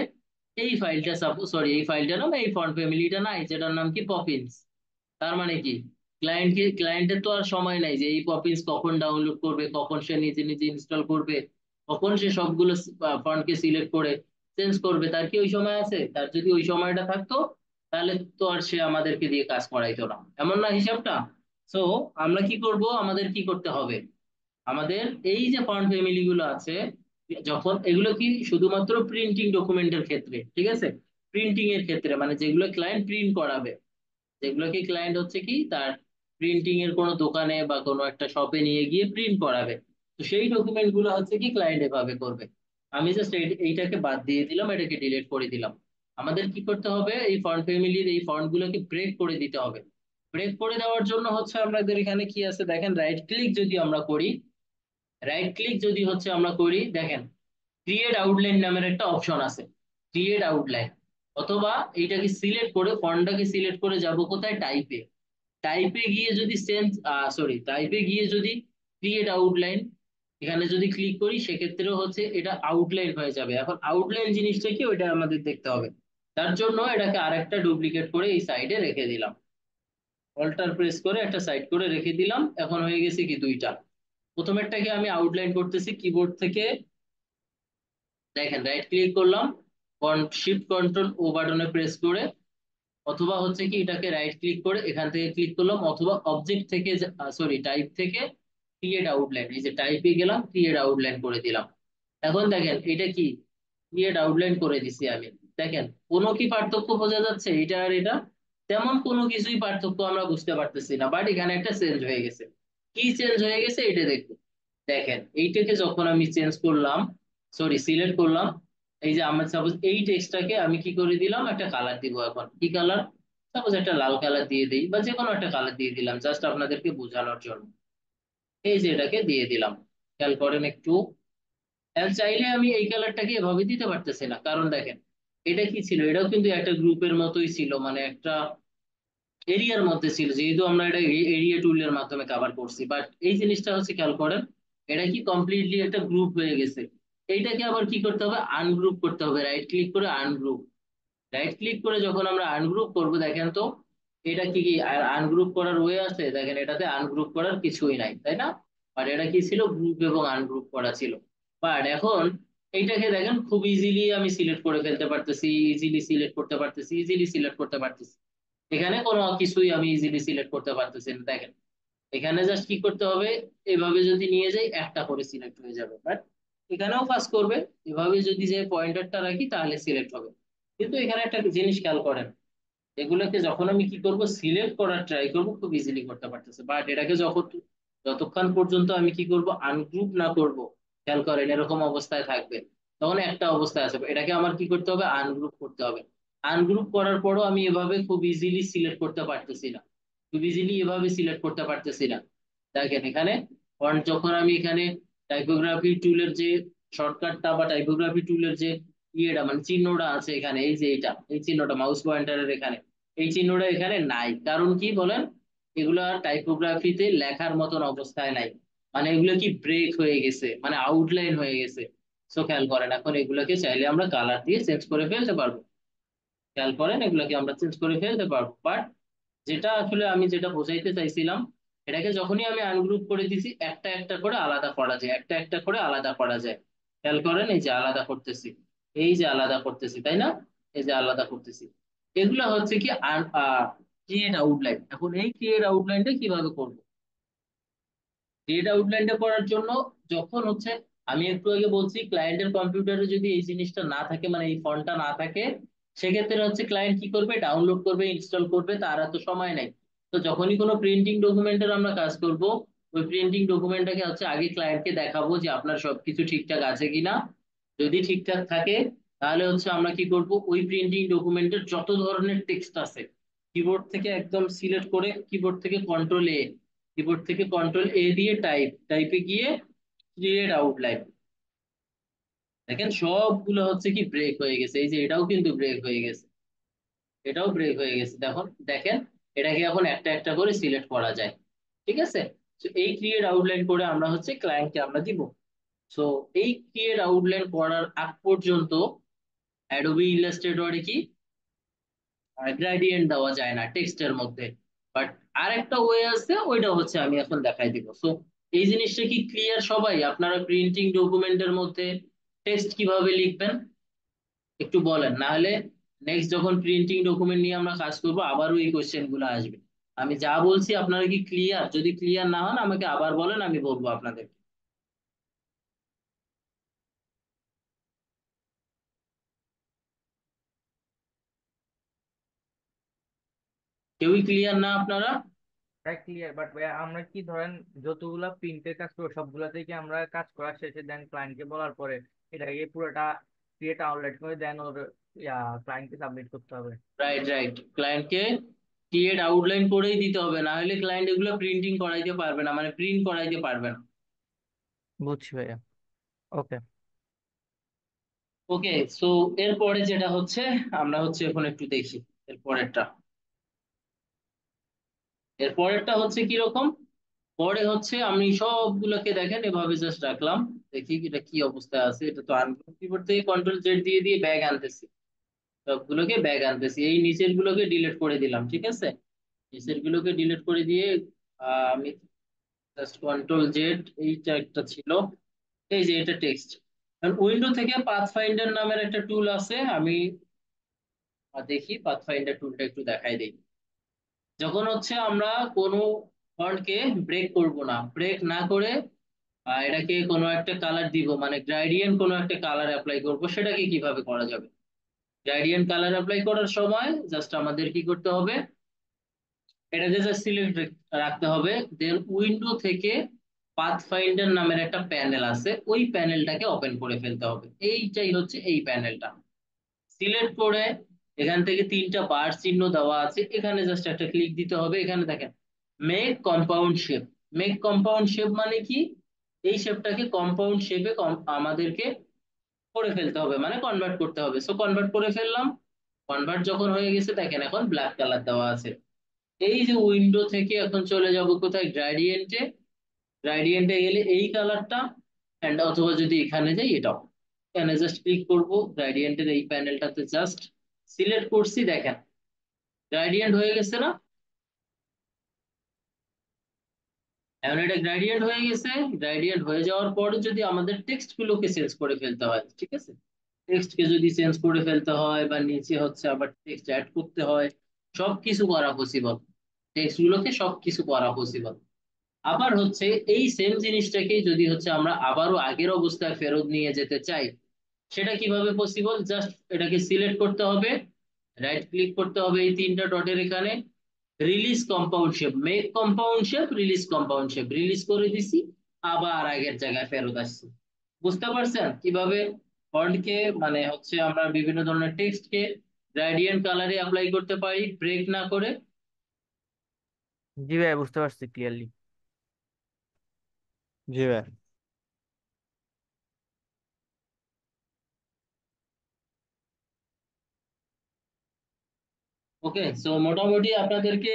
এই ফাইলটা সাপোজ, সরি এই ফাইলটা না, এই ফন্ট ফ্যামিলিটা নাই, যেটার নাম কি পপিন্স। তার মানে কি ক্লায়েন্টের তো আর সময় নাই যে এই পপিন্স কখন ডাউনলোড করবে, কখন সে নিজে নিজে ইনস্টল করবে, কখন সে সবগুলো ফন্টকে সিলেক্ট করে চেঞ্জ করবে। তার কি ওই সময় আছে? তার যদি ওই সময়টা থাকতো, তাহলে তো আর সে আমাদেরকে দিয়ে কাজ করাইতো না, এমন না হিসাবটা। সো আমরা কি করব, আমাদের কি করতে হবে, আমাদের এই যে ফন্ট ফ্যামিলি গুলো আছে, যখন এগুলো কি শুধুমাত্র প্রিন্টিং ডকুমেন্টের ক্ষেত্রে, ঠিক আছে, প্রিন্টিং এর ক্ষেত্রে মানে যেগুলো ক্লায়েন্ট প্রিন্ট করাবে, যেগুলোকে ক্লায়েন্ট হচ্ছে কি তার প্রিন্টিং এর কোনো দোকানে বা কোনো একটা শপে নিয়ে গিয়ে প্রিন্ট করাবে, তো সেই ডকুমেন্ট গুলো হচ্ছে কি ক্লায়েন্ট এভাবে করবে। আমি জাস্ট এইটাকে বাদ দিয়ে দিলাম, এটাকে ডিলিট করে দিলাম। আমাদের কি করতে হবে, এই ফন্ট ফ্যামিলির এই ফন্ট গুলোকে ব্রেক করে দিতে হবে। ব্রেক করে দেওয়ার জন্য হচ্ছে আমাদের এখানে কি আছে দেখেন, রাইট ক্লিক যদি আমরা করি, রাইট ক্লিক যদি হচ্ছে আমরা করি, দেখেন ক্রিয়েট আউটলাইন নামের একটা অপশন আছে, ক্রিয়েট আউটলাইন। অথবা এইটাকে সিলেক্ট করে, ফন্টটাকে সিলেক্ট করে যাব কোথায়, টাইপে। টাইপে গিয়ে যদি টাইপে গিয়ে যদি ক্রিয়েট আউটলাইন, এখানে যদি ক্লিক করি, সেক্ষেত্রেও হচ্ছে এটা আউটলাইন হয়ে যাবে। এখন আউটলাইন জিনিসটা কি, ওইটা আমাদের দেখতে হবে। তার জন্য এটাকে আরেকটা ডুপ্লিকেট করে এই সাইডে রেখে দিলাম, অল্টার প্রেস করে একটা সাইড করে রেখে দিলাম। এখন হয়ে গেছে কি দুইটা। প্রথমেরটাকে আমি আউটলাইন করতেছি কিবোর্ড থেকে, দেখেন রাইট ক্লিক করলাম, শিফট কন্ট্রোল ও বাটনে প্রেস করে, অথবা হচ্ছে কি এটাকে রাইট ক্লিক করে এখান থেকে ক্লিক করলাম, অথবা অবজেক্ট থেকে, টাইপ থেকে ক্রিয়েট আউটলাইন, এই যে টাইপে গেলাম, ক্রিয়েট আউটলাইন করে দিলাম। এখন দেখেন এটা কি ক্রিয়েট আউটলাইন করে দিছি আমি। দেখেন কোনো কি পার্থক্য বোঝা যাচ্ছে এটা আর এটা? তেমন কোনো কিছুই পার্থক্য আমরা বুঝতে পারতেছি না, বাট এখানে একটা চেঞ্জ হয়ে গেছে। কি চেঞ্জ হয়ে গেছে এটা দেখুন। দেখেন এইটাকে যখন আমি চেঞ্জ করলাম, সিলেক্ট করলাম, এই যে আমার সাপোজ এই টেক্সটটাকে আমি কি করে দিলাম, একটা কালার দিব। এখন কি কালার, সাপোজ একটা লাল কালার দিয়ে দিই, বা যে কোনো একটা কালার দিয়ে দিলাম জাস্ট আপনাদেরকে বোঝানোর জন্য। এই যে এটাকে দিয়ে দিলাম, খেয়াল করেন একটু। এখন চাইলে আমি এই কালারটাকে এভাবে দিতে পারতেছি না, কারণ দেখেন এটা কি ছিল, এটাও কিন্তু একটা গ্রুপের মতোই ছিল, মানে একটা এরিয়ার মধ্যে ছিল, যেহেতু আমরা এটা এরিয়া টুলের মাধ্যমে কভার করছি। বাট এই জিনিসটা হচ্ছে খেয়াল করেন, এটা কি কমপ্লিটলি একটা গ্রুপ হয়ে গেছে। এইটাকে আবার কি করতে হবে, আনগ্রুপ করতে হবে, রাইট ক্লিক করে আনগ্রুপ। রাইট ক্লিক করে যখন আমরা আনগ্রুপ করব, দেখেন তো এটা কি কি আনগ্রুপ করার ওয়ে আছে, দেখেন এটাতে আনগ্রুপ করার কিছুই নাই, তাই না? বাট এটা কি ছিল, গ্রুপ এবং আনগ্রুপ করা ছিল। বাট এখন এইটাকে দেখেন খুব ইজিলি আমি সিলেক্ট করে ফেলতে পারতেছি, ইজিলি সিলেক্ট করতে পারতেছি, ইজিলি সিলেক্ট করতে পারতেছি। এখানে কোনো কিছুই আমি ইজিলি সিলেক্ট করতে পারতেছি না, দেখেন এখানে জাস্ট কি করতে হবে, এভাবে যদি নিয়ে যাই একটা করে সিলেক্ট হয়ে যাবে। বাট এখানেও কাজ করবে, এভাবে যদি যে পয়েন্টারটা রাখি তাহলে সিলেক্ট হবে। কিন্তু এখানে একটা জিনিস খেয়াল করেন, এগুলোকে যখন আমি কি করব, সিলেক্ট করার ট্রাই করব, খুব ইজিলি করতে পারতেছে। বাট এটাকে যতক্ষণ পর্যন্ত আমি কি করব, আনগ্রুপ না করব, খেয়াল করেন এরকম অবস্থায় থাকবে, তখন একটা অবস্থায় আসবে, এটাকে আমার কি করতে হবে, আনগ্রুপ করতে হবে। আনগ্রুপ করার পরও আমি এভাবে খুব ইজিলি সিলেক্ট করতে পারতেছি না, খুব ইজিলি এভাবে সিলেক্ট করতে পারতেছি না। দেখেন এখানে ফন্ট যখন আমি এখানে টাইপোগ্রাফি টুলের যে শর্টকাটটা বা টাইপোগ্রাফি টুলের যে ইয়েটা মানে চিহ্নটা আছে এখানে, এই যে এইটা, এই চিহ্নটা মাউস পয়েন্টারের এখানে, এই চিহ্নটা এখানে নাই, কারণ কি বলেন, এগুলা টাইপোগ্রাফিতে লেখার মতন অবস্থায় নাই, মানে এগুলো কি ব্রেক হয়ে গেছে, মানে আউটলাইন হয়ে গেছে। সো খেয়াল করেন এখন এগুলোকে চাইলে আমরা কালার দিয়ে চেঞ্জ করে ফেলতে পারবো, খেয়াল করেন এগুলোকে আমরা চেঞ্জ করে ফেলতে পারবো, বাট যেটা আসলে আমি যেটা বোঝাইতে চাইছিলাম, এটাকে যখনই আমি আনগ্রুপ করে দিছি একটা একটা করে আলাদা করা যায়, একটা একটা করে আলাদা করা যায়। খেয়াল করেন এই যে আলাদা করতেছি, এই যে আলাদা করতেছি, তাই না, এই যে আলাদা করতেছি, এগুলা হচ্ছে কি ক্রিয়েট আউটলাইন। এখন এই ক্রিয়েট আউটলাইনটা কিভাবে করবো, ক্রিয়েট আউটলাইনটা করার জন্য যখন হচ্ছে আমি একটু আগে বলছি ক্লায়েন্টের কম্পিউটারে যদি এই জিনিসটা না থাকে, মানে এই ফন্টটা না থাকে, সেক্ষেত্রে হচ্ছে ক্লায়েন্ট কি করবে, ডাউনলোড করবে, ইনস্টল করবে, তার এত সময় নাই। তো যখনই কোনো প্রিন্টিং ডকুমেন্টের আমরা কাজ করব, ওই প্রিন্টিং ডকুমেন্টটাকে হচ্ছে আগে ক্লায়েন্টকে দেখাবো যে আপনার সবকিছু ঠিকঠাক আছে কিনা। যদি ঠিকঠাক থাকে তাহলে হচ্ছে আমরা কি করব, ওই প্রিন্টিং ডকুমেন্টের যত ধরনের টেক্সট আছে কিবোর্ড থেকে একদম সিলেক্ট করে, কিবোর্ড থেকে কন্ট্রোল এ দিয়ে টাইপে গিয়ে ক্রিয়েট আউটলাইন, দেখেন সবগুলো হচ্ছে কি ব্রেক হয়ে গেছে, এই যে এটাও কিন্তু ব্রেক হয়ে গেছে, এটাও ব্রেক হয়ে গেছে, দেখুন দেখেন এটাকে এখন একটা একটা করে সিলেক্ট করা যায়। ঠিক আছে, তো এই ক্রিয়েট আউটলাইন করে আমরা হচ্ছে ক্লায়েন্টকে আমরা দিব। সো এই ক্রিয়েট আউটলাইন করার আগ পর্যন্ত অ্যাডোবি ইলাস্ট্রেটরে কি গ্রেডিয়েন্ট দেওয়া যায় না টেক্সটের মধ্যে, বাট আরেকটা ওয়ে আছে, ওইটা হচ্ছে আমি এখন দেখাই দিব। সো এই জিনিসটা কি ক্লিয়ার সবাই, আপনারা প্রিন্টিং ডকুমেন্টের মধ্যে টেক্সট কিভাবে লিখবেন একটু বলেন, না হলে নেক্সট যখন প্রিন্টিং ডকুমেন্ট নিয়ে আমরা কাজ করবো আবারও এই কোশ্চেন গুলো আসবে। আমি যা বলছি আপনারা কি ক্লিয়ার, যদি ক্লিয়ার না হন আমাকে আবার বলেন, আমি বলবো আপনাদের। কেউই ক্লিয়ার না আপনারা? ভাই ক্লিয়ার, বাট ভাই আমরা কি ধরেন যতগুলা প্রিন্টের কাজ করবো সবগুলাতে কি আমরা কাজ করা শেষে দেন ক্লায়েন্টকে বলার পরে এটাকে পুরোটা ক্রিয়েট আউটলেট করে দেন ওর ক্লায়েন্টকে সাবমিট করতে হবে? রাইট রাইট, ক্লায়েন্টকে ক্রিয়েট আউটলাইন করেই দিতে হবে, না হলে ক্লায়েন্ট এগুলো প্রিন্টিং করাইতে পারবে না, মানে প্রিন্ট করাইতে পারবে না। বুঝছি ভাইয়া। ওকে। ওকে, সো এরপরে যেটা হচ্ছে আমরা হচ্ছে এখন একটু দেখি এরপরেরটা। এরপরেরটা হচ্ছে কি রকম, পরে হচ্ছে আমি সবগুলোকে দেখেন এভাবে জাস্ট রাখলাম, দেখি এটা কি অবস্থায় আছে, এটা তো আনগ্রুপ কিবোর্ড থেকে কন্ট্রোল জেড দিয়ে দিয়ে ব্যাগ আনতেছি, সবগুলোকে ব্যাগ আনতেছি, এই নিচের গুলোকে ডিলিট করে দিলাম, ঠিক আছে, নিচের গুলোকে ডিলিট করে দিয়ে আমি জাস্ট কন্ট্রোল জেড, এইটা একটা ছিল, এই যে এটা টেক্সট। উইন্ডো থেকে পাথ ফাইন্ডার নামের একটা টুল আছে, আমি দেখি পাথ ফাইন্ডার টুলটা একটু দেখাই দিই। যখন হচ্ছে আমরা কোনো ফন্টকে ব্রেক করব না, ব্রেক না করে এটাকে কোনো একটা কালার দিব, মানে গ্রাডিয়েন্ট কোনো একটা কালার অ্যাপ্লাই করব, সেটাকে কিভাবে করা যাবে। গ্রাডিয়েন্ট কালার অ্যাপ্লাই করার সময় জাস্ট আমাদের কি করতে হবে, এটাকে জাস্ট সিলেক্ট রাখতে হবে, দেন উইন্ডো থেকে পাথ ফাইন্ডার নামের একটা প্যানেল আছে, ওই প্যানেলটাকে ওপেন করে ফেলতে হবে, এইটাই হচ্ছে এই প্যানেলটা। সিলেক্ট করে এখান থেকে তিনটা বার চিহ্ন দেওয়া আছে, এখানে জাস্ট একটা ক্লিক দিতে হবে, এখানে দেখেন make compound shape. Make compound shape মানে কি, এই শেপটাকে কম্পাউন্ড শেপে আমাদেরকে করে ফেলতে হবে, মানে কনভার্ট করতে হবে। সো কনভার্ট করে ফেললাম, কনভার্ট যখন হয়ে গেছে দেখেন এখন ব্ল্যাক কালার দেওয়া আছে। এই যে উইন্ডো থেকে এখন চলে যাব কোথায়, গ্রাডিয়েন্টে, গ্রাডিয়েন্টে গেলে এই কালারটা, এন্ড অথবা যদি এখানে যাই এটাও, এখানে জাস্ট ক্লিক করব, গ্রাডিয়েন্টের এই প্যানেলটাতে জাস্ট সিলেক্ট করছি, দেখেন গ্রাডিয়েন্ট হয়ে গেছে না, এখন এটা গ্রাডিয়েন্ট হয়ে গেছে। গ্রাডিয়েন্ট হয়ে যাওয়ার পরে যদি আমাদের টেক্সট গুলোকে চেঞ্জ করে ফেলতে হয়, ঠিক আছে, টেক্সট কে যদি চেঞ্জ করে ফেলতে হয় বা নিচে হচ্ছে আবার টেক্সট অ্যাড করতে হয়, সবকিছু করা পসিবল, টেক্সট গুলোকে সবকিছু করা পসিবল। আবার হচ্ছে এই সেম জিনিসটাকে যদি হচ্ছে আমরা আবারও আগের অবস্থায় ফেরত নিয়ে যেতে চাই, সেটা কিভাবে পসিবল, জাস্ট এটাকে সিলেক্ট করতে হবে, রাইট ক্লিক করতে হবে এই তিনটা ডটের এখানে, release compound shape, make compound shape, release compound shape, release করে দিছি, আবার আগের জায়গায় ফেরত আসছি। বুঝতে পারছেন কিভাবে ফন্টকে মানে হচ্ছে আমরা বিভিন্ন ধরনের টেক্সটকে গ্রেডিয়েন্ট কালারে অ্যাপ্লাই করতে পারি ব্রেক না করে? জি ভাইয়া, বুঝতে পারছি ক্লিয়ারলি। জি ভাই। ওকে, সো মোটামুটি আপনাদেরকে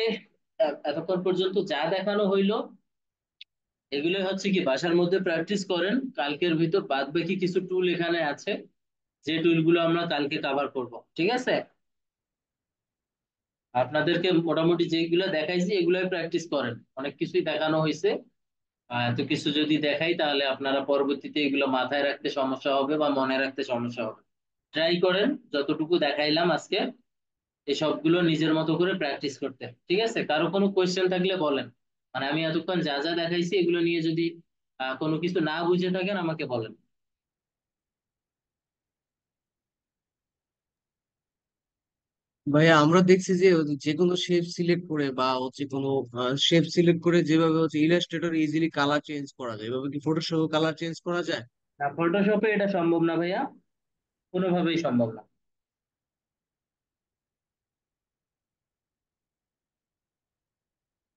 এতক্ষণ পর্যন্ত যা দেখানো হইলো এগুলো হচ্ছে কি বাসার মধ্যে প্র্যাকটিস করেন। কালকের ভিতর বাদ বাকি কিছু টুল এখানে আছে, যে টুলগুলো আমরা কালকে কভার করব, ঠিক আছে? আপনাদেরকে মোটামুটি যেগুলো দেখাইছি এগুলোই প্র্যাকটিস করেন, অনেক কিছুই দেখানো হয়েছে। এত কিছু যদি দেখাই তাহলে আপনারা পরবর্তীতে এগুলো মাথায় রাখতে সমস্যা হবে বা মনে রাখতে সমস্যা হবে। ট্রাই করেন যতটুকু দেখাইলাম আজকে এই সবগুলো নিজের মতো করে প্র্যাকটিস করতে, ঠিক আছে? কারো কোনো কোয়েশ্চেন থাকলে বলেন, মানে আমি এতক্ষণ যা যা দেখাইছি এগুলো নিয়ে যদি কোনো কিছু না বুঝে থাকেন আমাকে বলেন। ভাইয়া আমরা দেখছি যে যে কোনো শেপ সিলেক্ট করে বা হচ্ছে কোনো শেপ সিলেক্ট করে যেভাবে হচ্ছে ইলাস্ট্রেটর ইজিলি কালার চেঞ্জ করা যায়, এভাবে কি ফটোশপে কালার চেঞ্জ করা যায়? না, ফটোশপে এটা সম্ভব না ভাইয়া, কোনোভাবেই সম্ভব না।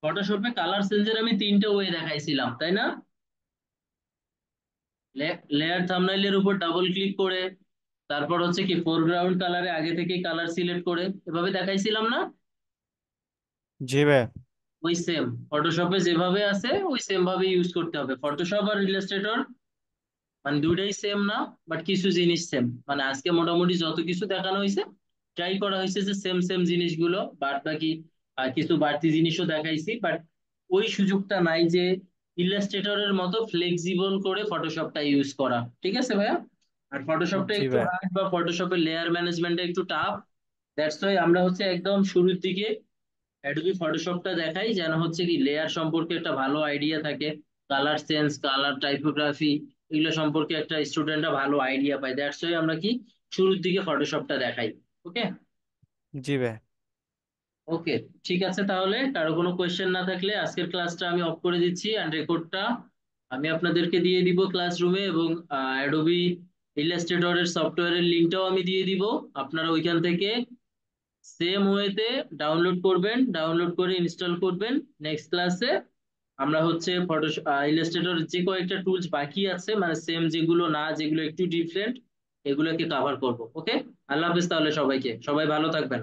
ফটোশপে কালার চেঞ্জের আমি তিনটে ওয়ে দেখাইছিলাম, তাই না? লেয়ার থাম্বনেইলের উপর ডাবল ক্লিক করে তারপর হচ্ছে কি ফোরগ্রাউন্ড কালারে আগে থেকে কালার সিলেক্ট করে এভাবে দেখাইছিলাম না? জি ভাই। ওই সেম ফটোশপে যেভাবে আছে ওই সেম ভাবে ইউজ করতে হবে। ফটোশপ আর ইলাস্ট্রেটর মানে দুইটাই সেম না, বাট কিছু জিনিস সেম। মানে আজকে মোটামুটি যত কিছু দেখানো হয়েছে ট্রাই করা হয়েছে যে সেম সেম জিনিসগুলো, বাদ বাকি কিছু বাড়তি জিনিসও দেখাইছি, বাট ওই সুযোগটা নাই যে ইলাস্ট্রেটরের মতো ফ্লেক্সিবল করে ফটোশপটা ইউজ করা, ঠিক আছে ভাইয়া? আর ফটোশপটা জি একটু ভাই। হার্ড বা ফটোশপের লেয়ার ম্যানেজমেন্টটা একটু টাফ। দ্যাটস ওয়াই আমরা হচ্ছে একদম শুরুর দিকে অ্যাডোবি ফটোশপটা দেখাই, যেন হচ্ছে কি লেয়ার সম্পর্কে একটা ভালো আইডিয়া থাকে, কালার সেন্স, কালার টাইপোগ্রাফি, এগুলো সম্পর্কে একটা স্টুডেন্টরা ভালো আইডিয়া পায়। দ্যাটস ওয়াই আমরা কি শুরুর দিকে ফটোশপটা দেখাই। ওকে। জি ভাই। ওকে, ঠিক আছে, তাহলে কারো কোনো কোয়েশ্চেন না থাকলে আজকের ক্লাসটা আমি অফ করে দিচ্ছি, অ্যান্ড রেকর্ডটা আমি আপনাদেরকে দিয়ে দিব ক্লাসরুমে, এবং অ্যাডোবি ইলাস্ট্রেটরের সফটওয়্যারের লিঙ্কটাও আমি দিয়ে দিব। আপনারা ওইখান থেকে সেম ওয়েতে ডাউনলোড করবেন, ডাউনলোড করে ইনস্টল করবেন। নেক্সট ক্লাসে আমরা হচ্ছে ফটো ইলাস্ট্রেটর যে কয়েকটা টুলস বাকি আছে, মানে সেম যেগুলো না, যেগুলো একটু ডিফারেন্ট, এগুলোকে কভার করব। ওকে, আল্লাহ হাফেজ তাহলে সবাইকে, সবাই ভালো থাকবেন।